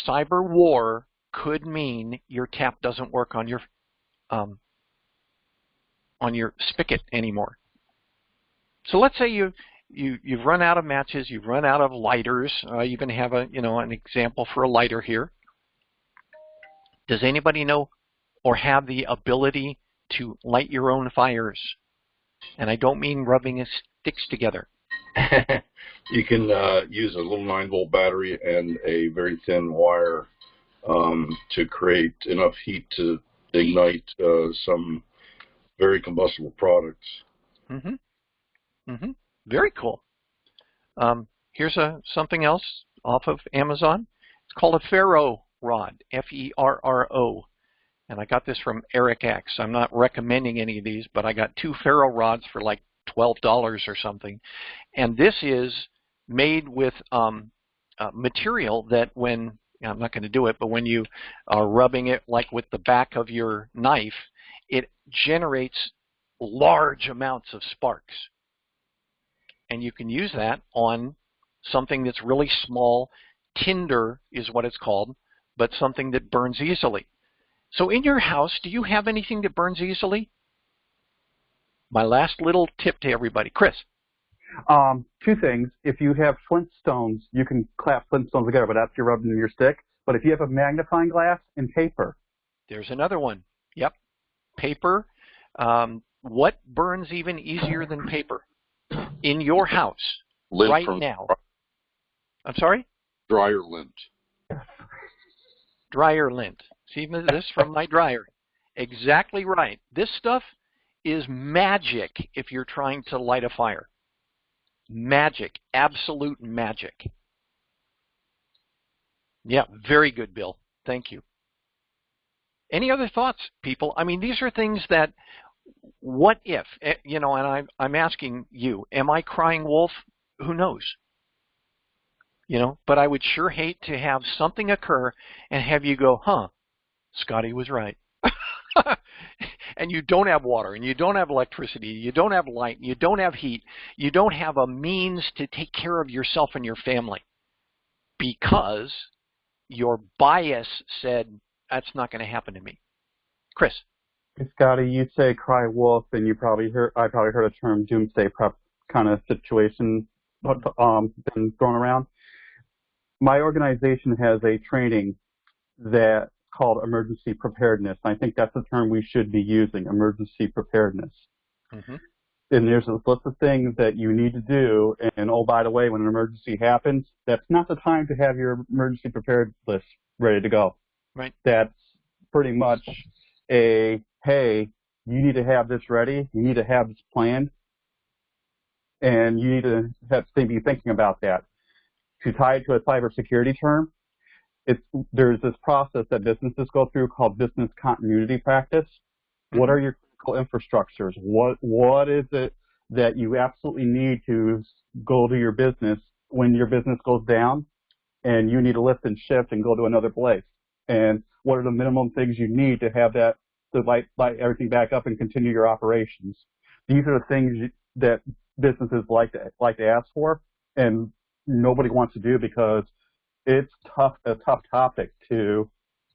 [SPEAKER 1] cyber war could mean your tap doesn't work on your spigot anymore. So let's say you've run out of matches, you've run out of lighters. I even have an example for a lighter here. Does anybody know or have the ability to light your own fires? And I don't mean rubbing sticks together.
[SPEAKER 5] You can use a little 9-volt battery and a very thin wire to create enough heat to ignite some very combustible products.
[SPEAKER 1] Very cool. Here's something else off of Amazon. It's called a ferro rod, F-E-R-R-O. And I got this from Eric X. I'm not recommending any of these, but I got 2 ferro rods for like $12 or something. And this is made with material that when, I'm not going to do it, but when you are rubbing it like with the back of your knife, it generates large amounts of sparks. And you can use that on something that's really small. Tinder is what it's called, but something that burns easily. So in your house, do you have anything that burns easily? My last little tip to everybody. Chris?
[SPEAKER 3] 2 things. If you have Flintstones, you can clap Flintstones together, but after you're rubbing your stick. But if you have a magnifying glass and paper.
[SPEAKER 1] There's another one. Yep. Paper. What burns even easier than paper in your house
[SPEAKER 5] Lint
[SPEAKER 1] right now? I'm sorry?
[SPEAKER 5] Dryer lint.
[SPEAKER 1] Dryer lint. See this from my dryer. Exactly right. This stuff is magic if you're trying to light a fire. Magic. Absolute magic. Yeah, very good, Bill. Thank you. Any other thoughts, people? I mean, these are things that, what if, and I'm asking you, am I crying wolf? Who knows? But I would sure hate to have something occur and have you go, Scotty was right. And you don't have water, and you don't have electricity, you don't have light, you don't have heat, you don't have a means to take care of yourself and your family because your bias said, that's not going to happen to me. Chris?
[SPEAKER 3] Scotty, you say cry wolf, and I probably heard a term doomsday prep kind of situation been thrown around. My organization has a training that called emergency preparedness. I think that's the term we should be using, emergency preparedness.
[SPEAKER 1] Mm-hmm.
[SPEAKER 3] And there's a list of things that you need to do. And, oh, by the way, when an emergency happens, that's not the time to have your emergency prepared list ready to go.
[SPEAKER 1] Right.
[SPEAKER 3] That's pretty much a, hey, you need to have this ready. You need to have this planned. And you need to be thinking about that. To tie it to a cybersecurity term, there's this process that businesses go through called business continuity practice. Mm-hmm. What are your critical infrastructures? What is it that you absolutely need to go to your business when your business goes down and you need to lift and shift and go to another place? And what are the minimum things you need to have that to light everything back up and continue your operations? These are the things that businesses like to ask for, and nobody wants to do because it's a tough topic to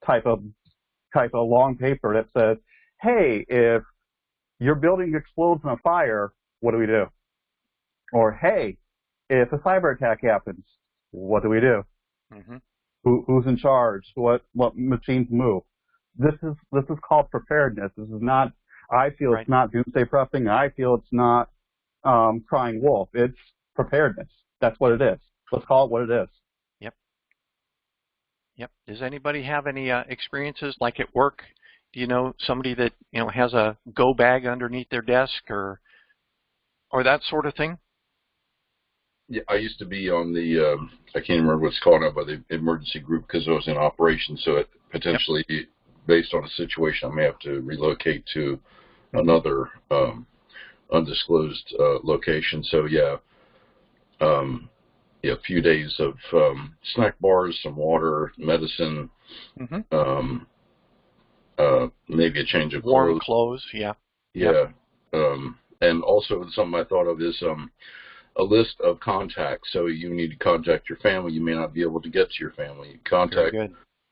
[SPEAKER 3] type a long paper that says, hey, if your building explodes in a fire, what do we do? Or, hey, if a cyber attack happens, what do we do? Mm-hmm. Who's in charge? What machines move? This is called preparedness. This is not. I feel It's not doomsday prepping. I feel it's not crying wolf. It's preparedness. That's what it is. Let's call it what it is.
[SPEAKER 1] Yep. Does anybody have any experiences like at work? Do you know somebody that has a go bag underneath their desk or that sort of thing?
[SPEAKER 5] Yeah, I used to be on the I can't remember what it's called now, but the emergency group because I was in operations. So it potentially, based on a situation, I may have to relocate to another undisclosed location. So a few days of snack bars, some water, medicine, maybe a change of
[SPEAKER 1] warm clothes. Yeah.
[SPEAKER 5] And also something I thought of is a list of contacts. So you need to contact your family. You may not be able to get to your family. Contact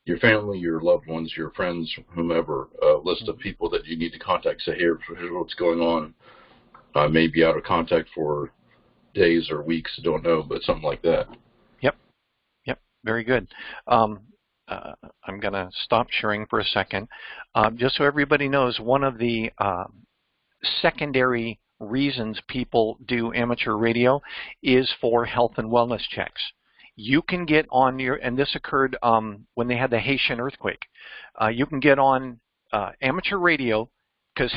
[SPEAKER 5] your family, your loved ones, your friends, whomever. A list of people that you need to contact. Say, here's what's going on. I may be out of contact for days or weeks, don't know, but something like that.
[SPEAKER 1] Yep, very good. I'm going to stop sharing for a second. Just so everybody knows, one of the secondary reasons people do amateur radio is for health and wellness checks. You can get on and this occurred when they had the Haitian earthquake. You can get on amateur radio because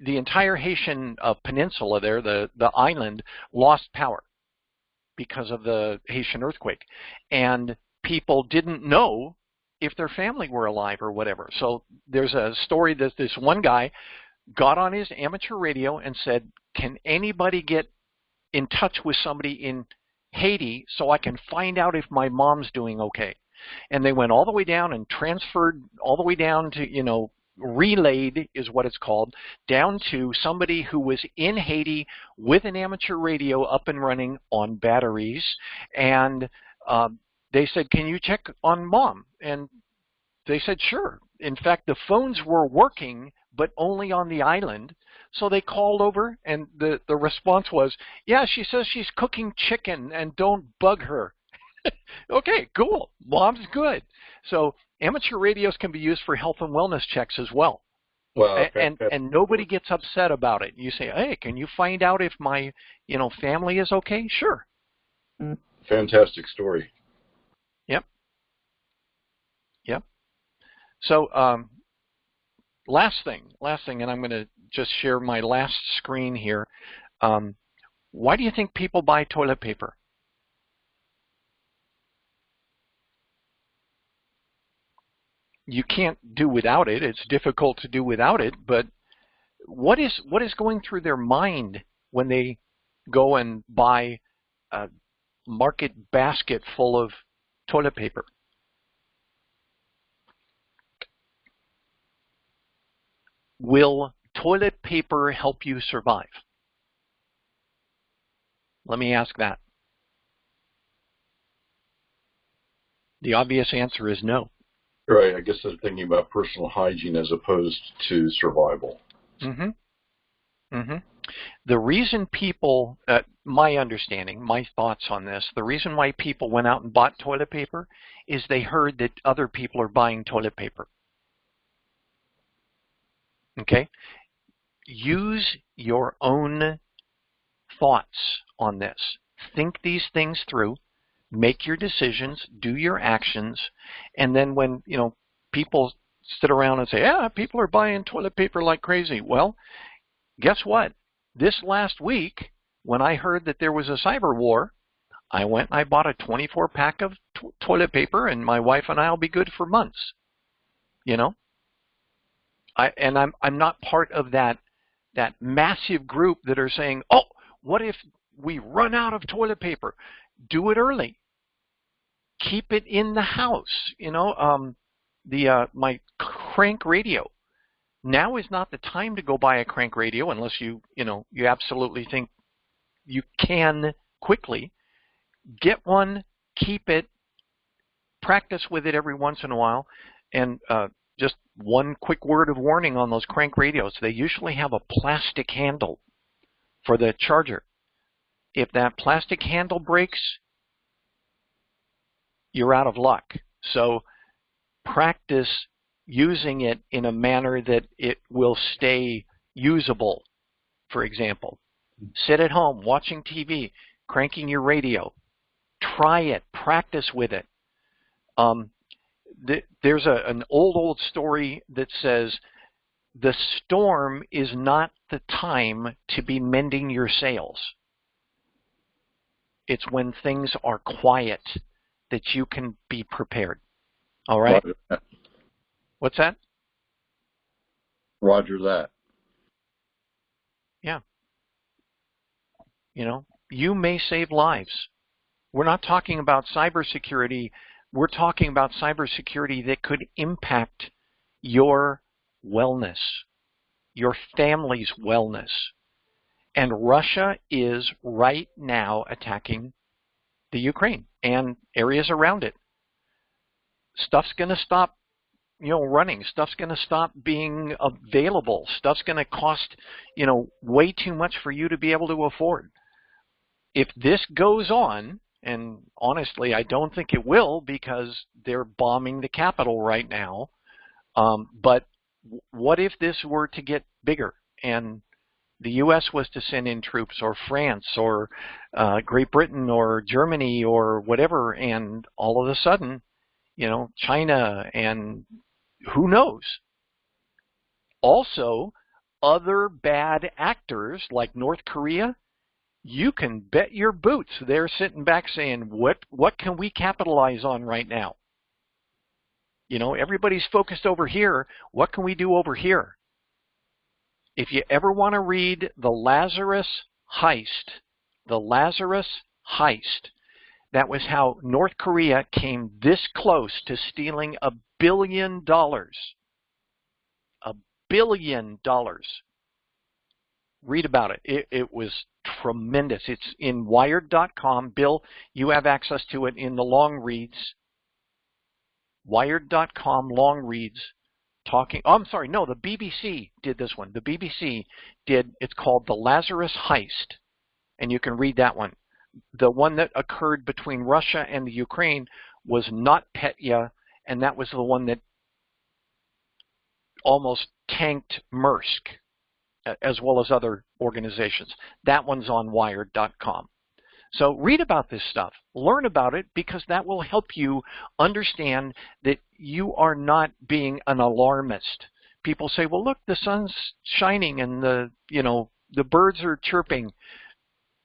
[SPEAKER 1] the entire Haitian peninsula there, the island, lost power because of the Haitian earthquake. And people didn't know if their family were alive or whatever. So there's a story that this one guy got on his amateur radio and said, can anybody get in touch with somebody in Haiti so I can find out if my mom's doing okay? And they went all the way down and transferred all the way down to, relayed is what it's called, down to somebody who was in Haiti with an amateur radio up and running on batteries. And they said, can you check on mom? And they said, sure. In fact, the phones were working, but only on the island. So they called over, and the response was, yeah, she says she's cooking chicken, and don't bug her. Okay, cool. Mom's good. So amateur radios can be used for health and wellness checks as well.
[SPEAKER 5] Well,
[SPEAKER 1] and nobody gets upset about it. You say, hey, can you find out if my family is okay? Sure.
[SPEAKER 5] Fantastic story.
[SPEAKER 1] Yep. So last thing, and I'm going to just share my last screen here. Why do you think people buy toilet paper? You can't do without it. It's difficult to do without it, but what is going through their mind when they go and buy a market basket full of toilet paper? Will toilet paper help you survive? Let me ask that. The obvious answer is no.
[SPEAKER 5] Right. I guess they're thinking about personal hygiene as opposed to survival.
[SPEAKER 1] The reason people, my understanding, my thoughts on this, the reason why people went out and bought toilet paper is they heard that other people are buying toilet paper. Okay? Use your own thoughts on this. Think these things through, make your decisions, do your actions, and then when, people sit around and say, yeah, people are buying toilet paper like crazy. Well, guess what? This last week, when I heard that there was a cyber war, I went and I bought a 24-pack of toilet paper, and my wife and I will be good for months. I'm not part of that massive group that are saying, oh, what if we run out of toilet paper? Do it early. Keep it in the house. My crank radio. Now is not the time to go buy a crank radio unless you absolutely think you can quickly. Get one, keep it, practice with it every once in a while, and just one quick word of warning on those crank radios. They usually have a plastic handle for the charger. If that plastic handle breaks, you're out of luck. So practice using it in a manner that it will stay usable. For example, sit at home watching TV, cranking your radio. Try it. Practice with it. There's an old story that says the storm is not the time to be mending your sails. It's when things are quiet that you can be prepared. All right?
[SPEAKER 5] Roger that.
[SPEAKER 1] What's that?
[SPEAKER 5] Roger that.
[SPEAKER 1] Yeah. You may save lives. We're not talking about cybersecurity. We're talking about cybersecurity that could impact your wellness, your family's wellness. And Russia is right now attacking the Ukraine and areas around it. Stuff's going to stop running. Stuff's going to stop being available. Stuff's going to cost, way too much for you to be able to afford. If this goes on, and honestly, I don't think it will because they're bombing the capital right now, but what if this were to get bigger and the U.S. was to send in troops, or France, or Great Britain, or Germany, or whatever, and all of a sudden, China, and who knows? Also, other bad actors like North Korea, you can bet your boots they're sitting back saying, what can we capitalize on right now? Everybody's focused over here. What can we do over here? If you ever want to read The Lazarus Heist, that was how North Korea came this close to stealing $1 billion. $1 billion. Read about it. It was tremendous. It's in Wired.com. Bill, you have access to it in the long reads. Wired.com long reads. The BBC did this one. The BBC did, it's called The Lazarus Heist, and you can read that one. The one that occurred between Russia and the Ukraine was not Petya, and that was the one that almost tanked Maersk, as well as other organizations. That one's on Wired.com. So read about this stuff. Learn about it, because that will help you understand that you are not being an alarmist. People say, well, look, the sun's shining and the birds are chirping.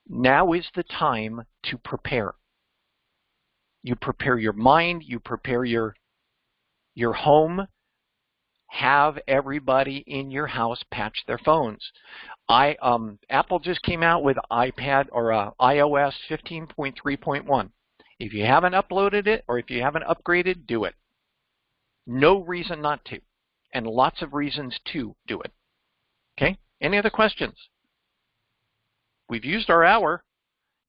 [SPEAKER 1] Now is the time to prepare. You prepare your mind, you prepare your home. Have everybody in your house patch their phones. Apple just came out with iPad or iOS 15.3.1. If you haven't uploaded it or if you haven't upgraded, do it. No reason not to, and lots of reasons to do it. Okay? Any other questions? We've used our hour.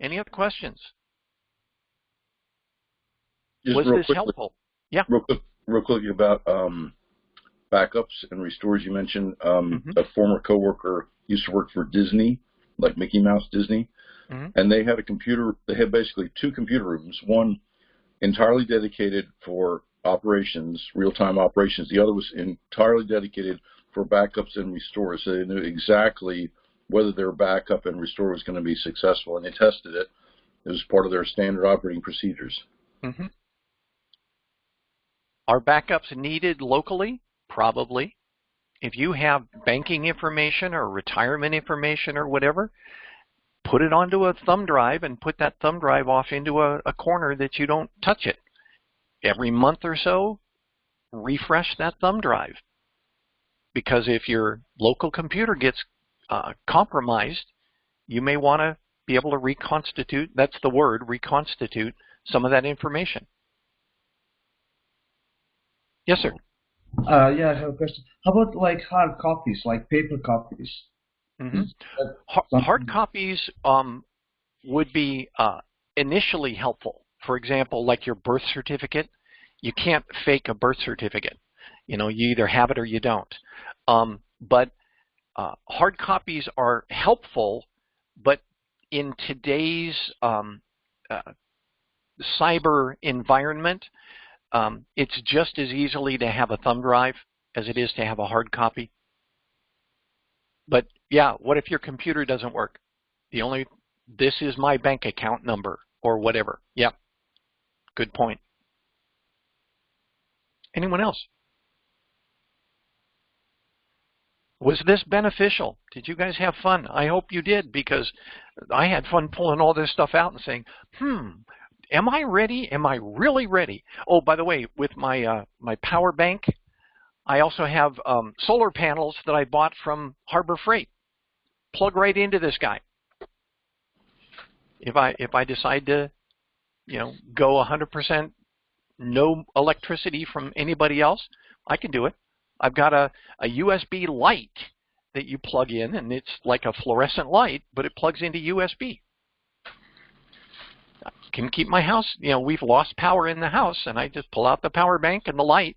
[SPEAKER 1] Any other questions?
[SPEAKER 5] Just
[SPEAKER 1] Was
[SPEAKER 5] real
[SPEAKER 1] this
[SPEAKER 5] quickly,
[SPEAKER 1] helpful? Yeah.
[SPEAKER 5] Real quickly about backups and restores. You mentioned a former coworker used to work for Disney, like Mickey Mouse Disney.
[SPEAKER 1] Mm-hmm.
[SPEAKER 5] And they had a computer. They had basically two computer rooms, one entirely dedicated for operations, real-time operations. The other was entirely dedicated for backups and restores. So they knew exactly whether their backup and restore was going to be successful, and they tested it. It was part of their standard operating procedures.
[SPEAKER 1] Mm-hmm. Are backups needed locally? Probably. If you have banking information or retirement information or whatever, put it onto a thumb drive and put that thumb drive off into a corner that you don't touch it. Every month or so, refresh that thumb drive. Because if your local computer gets compromised, you may want to be able to reconstitute, that's the word, reconstitute some of that information. Yes, sir.
[SPEAKER 2] Yeah, I have a question. How about like hard copies, like paper copies?
[SPEAKER 1] Mm-hmm. Hard copies would be initially helpful. For example, like your birth certificate, you can't fake a birth certificate. You know, you either have it or you don't. But hard copies are helpful, but in today's cyber environment, it's just as easily to have a thumb drive as it is to have a hard copy. But yeah, what if your computer doesn't work? This is my bank account number or whatever. Yeah, good point. Anyone else? Was this beneficial? Did you guys have fun? I hope you did, because I had fun pulling all this stuff out and saying, am I ready? Am I really ready? Oh, by the way, with my my power bank, I also have solar panels that I bought from Harbor Freight. Plug right into this guy. If I decide to, go 100% no electricity from anybody else, I can do it. I've got a USB light that you plug in, and it's like a fluorescent light, but it plugs into USB. I can keep my house, we've lost power in the house, and I just pull out the power bank and the light,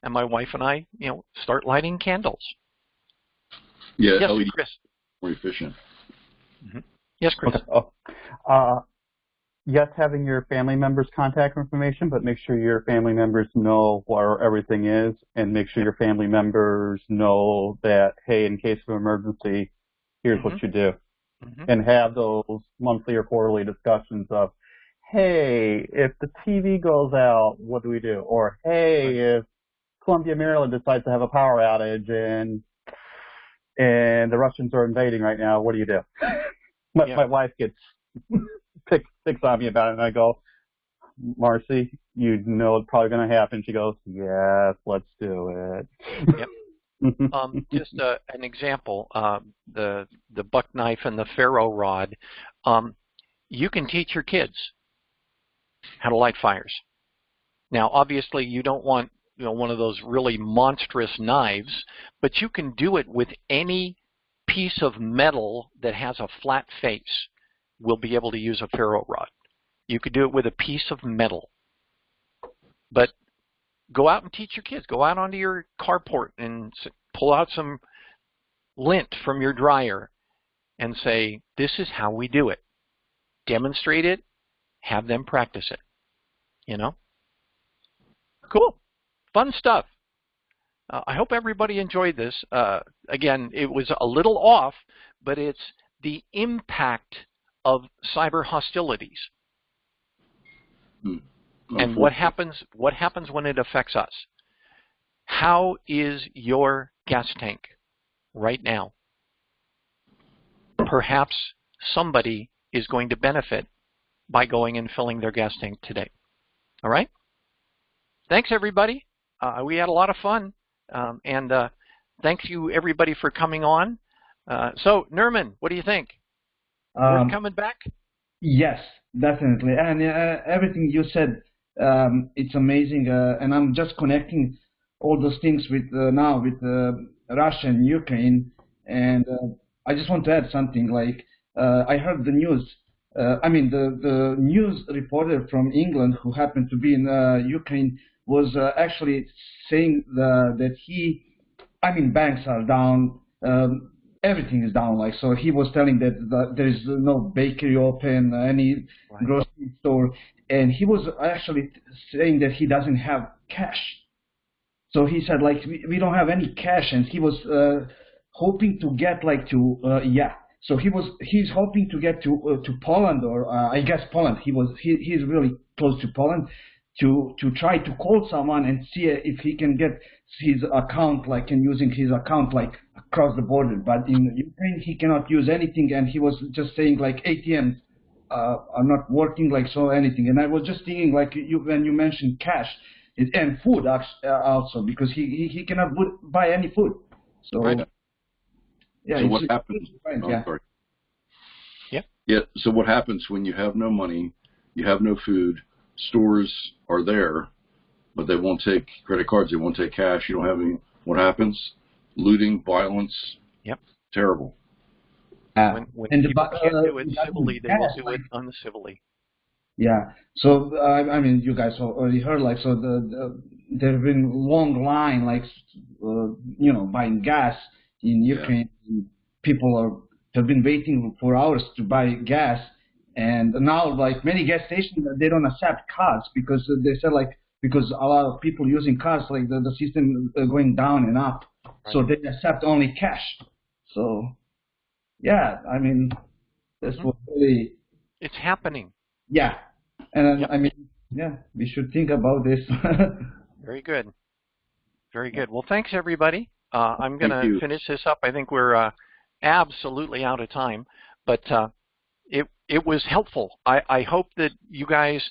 [SPEAKER 1] and my wife and I, start lighting candles.
[SPEAKER 5] Yeah,
[SPEAKER 1] yes,
[SPEAKER 5] LED,
[SPEAKER 1] Chris.
[SPEAKER 5] more efficient.
[SPEAKER 1] Mm-hmm. Yes, Chris.
[SPEAKER 3] Okay. Yes, having your family members' contact information, but make sure your family members know where everything is, and make sure your family members know that, hey, in case of emergency, here's what you do. And have those monthly or quarterly discussions of, hey, if the TV goes out, what do we do? Or, hey, if Columbia, Maryland decides to have a power outage and the Russians are invading right now, what do you do? My wife gets picks on me about it, and I go, Marcy, you know it's probably going to happen. She goes, yes, let's do it.
[SPEAKER 1] Yep. Just an example, the buck knife and the ferro rod. You can teach your kids how to light fires. Now, obviously, you don't want one of those really monstrous knives, but you can do it with any piece of metal that has a flat face. We'll be able to use a ferro rod. You could do it with a piece of metal. But go out and teach your kids. Go out onto your carport and pull out some lint from your dryer and say, this is how we do it. Demonstrate it. Have them practice it. Cool. Fun stuff. I hope everybody enjoyed this. Again, it was a little off, but it's the impact of cyber hostilities. And what happens when it affects us? How is your gas tank right now? Perhaps somebody is going to benefit by going and filling their gas tank today. All right? Thanks, everybody. We had a lot of fun. And thank you, everybody, for coming on. So, Nerman, what do you think? We're coming back?
[SPEAKER 2] Yes, definitely. And everything you said, it's amazing. And I'm just connecting all those things with now with Russia and Ukraine. And I just want to add something. Like I heard the news. The news reporter from England who happened to be in Ukraine was actually saying that banks are down. everything is down. Like, so he was telling that there is no bakery open, any grocery store, and he was actually saying that he doesn't have cash. So he said, like, we don't have any cash, and he was hoping to get like to So he's hoping to get to Poland, or I guess Poland. He's really close to Poland, to try to call someone and see if he can get his account, like, and using his account like across the border. But in Ukraine he cannot use anything, and he was just saying like ATMs are not working, like, so anything. And I was just thinking, like, when you mentioned cash and food also, because he cannot buy any food. So yeah.
[SPEAKER 5] So what happens? Sorry. Yeah. So what happens when you have no money, you have no food, stores are there, but they won't take credit cards, they won't take cash, you don't have any? What happens? Looting, violence. Yep. Terrible.
[SPEAKER 1] When people can't do it civilly, they will do it uncivilly.
[SPEAKER 2] Yeah. So I mean, you guys already heard, like, so there have been long line, like, buying gas in Ukraine. Yeah. People have been waiting for hours to buy gas, and now, like, many gas stations, they don't accept cards, because they said, like, because a lot of people using cards, like the system going down and up, so they accept only cash. So yeah, I mean, that's what really,
[SPEAKER 1] it's happening.
[SPEAKER 2] Yeah, and I mean, yeah, we should think about this.
[SPEAKER 1] Very good. Very good. Well, thanks, everybody. I'm going to finish this up. I think we're absolutely out of time, but it was helpful. I hope that you guys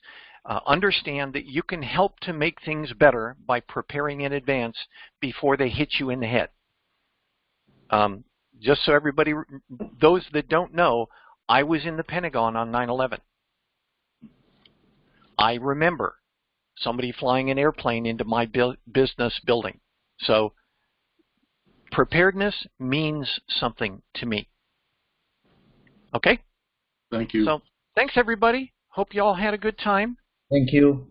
[SPEAKER 1] understand that you can help to make things better by preparing in advance before they hit you in the head. Just so everybody, those that don't know, I was in the Pentagon on 9/11. I remember somebody flying an airplane into my business building. So preparedness means something to me. Okay?
[SPEAKER 5] Thank you.
[SPEAKER 1] So thanks, everybody. Hope you all had a good time.
[SPEAKER 2] Thank you.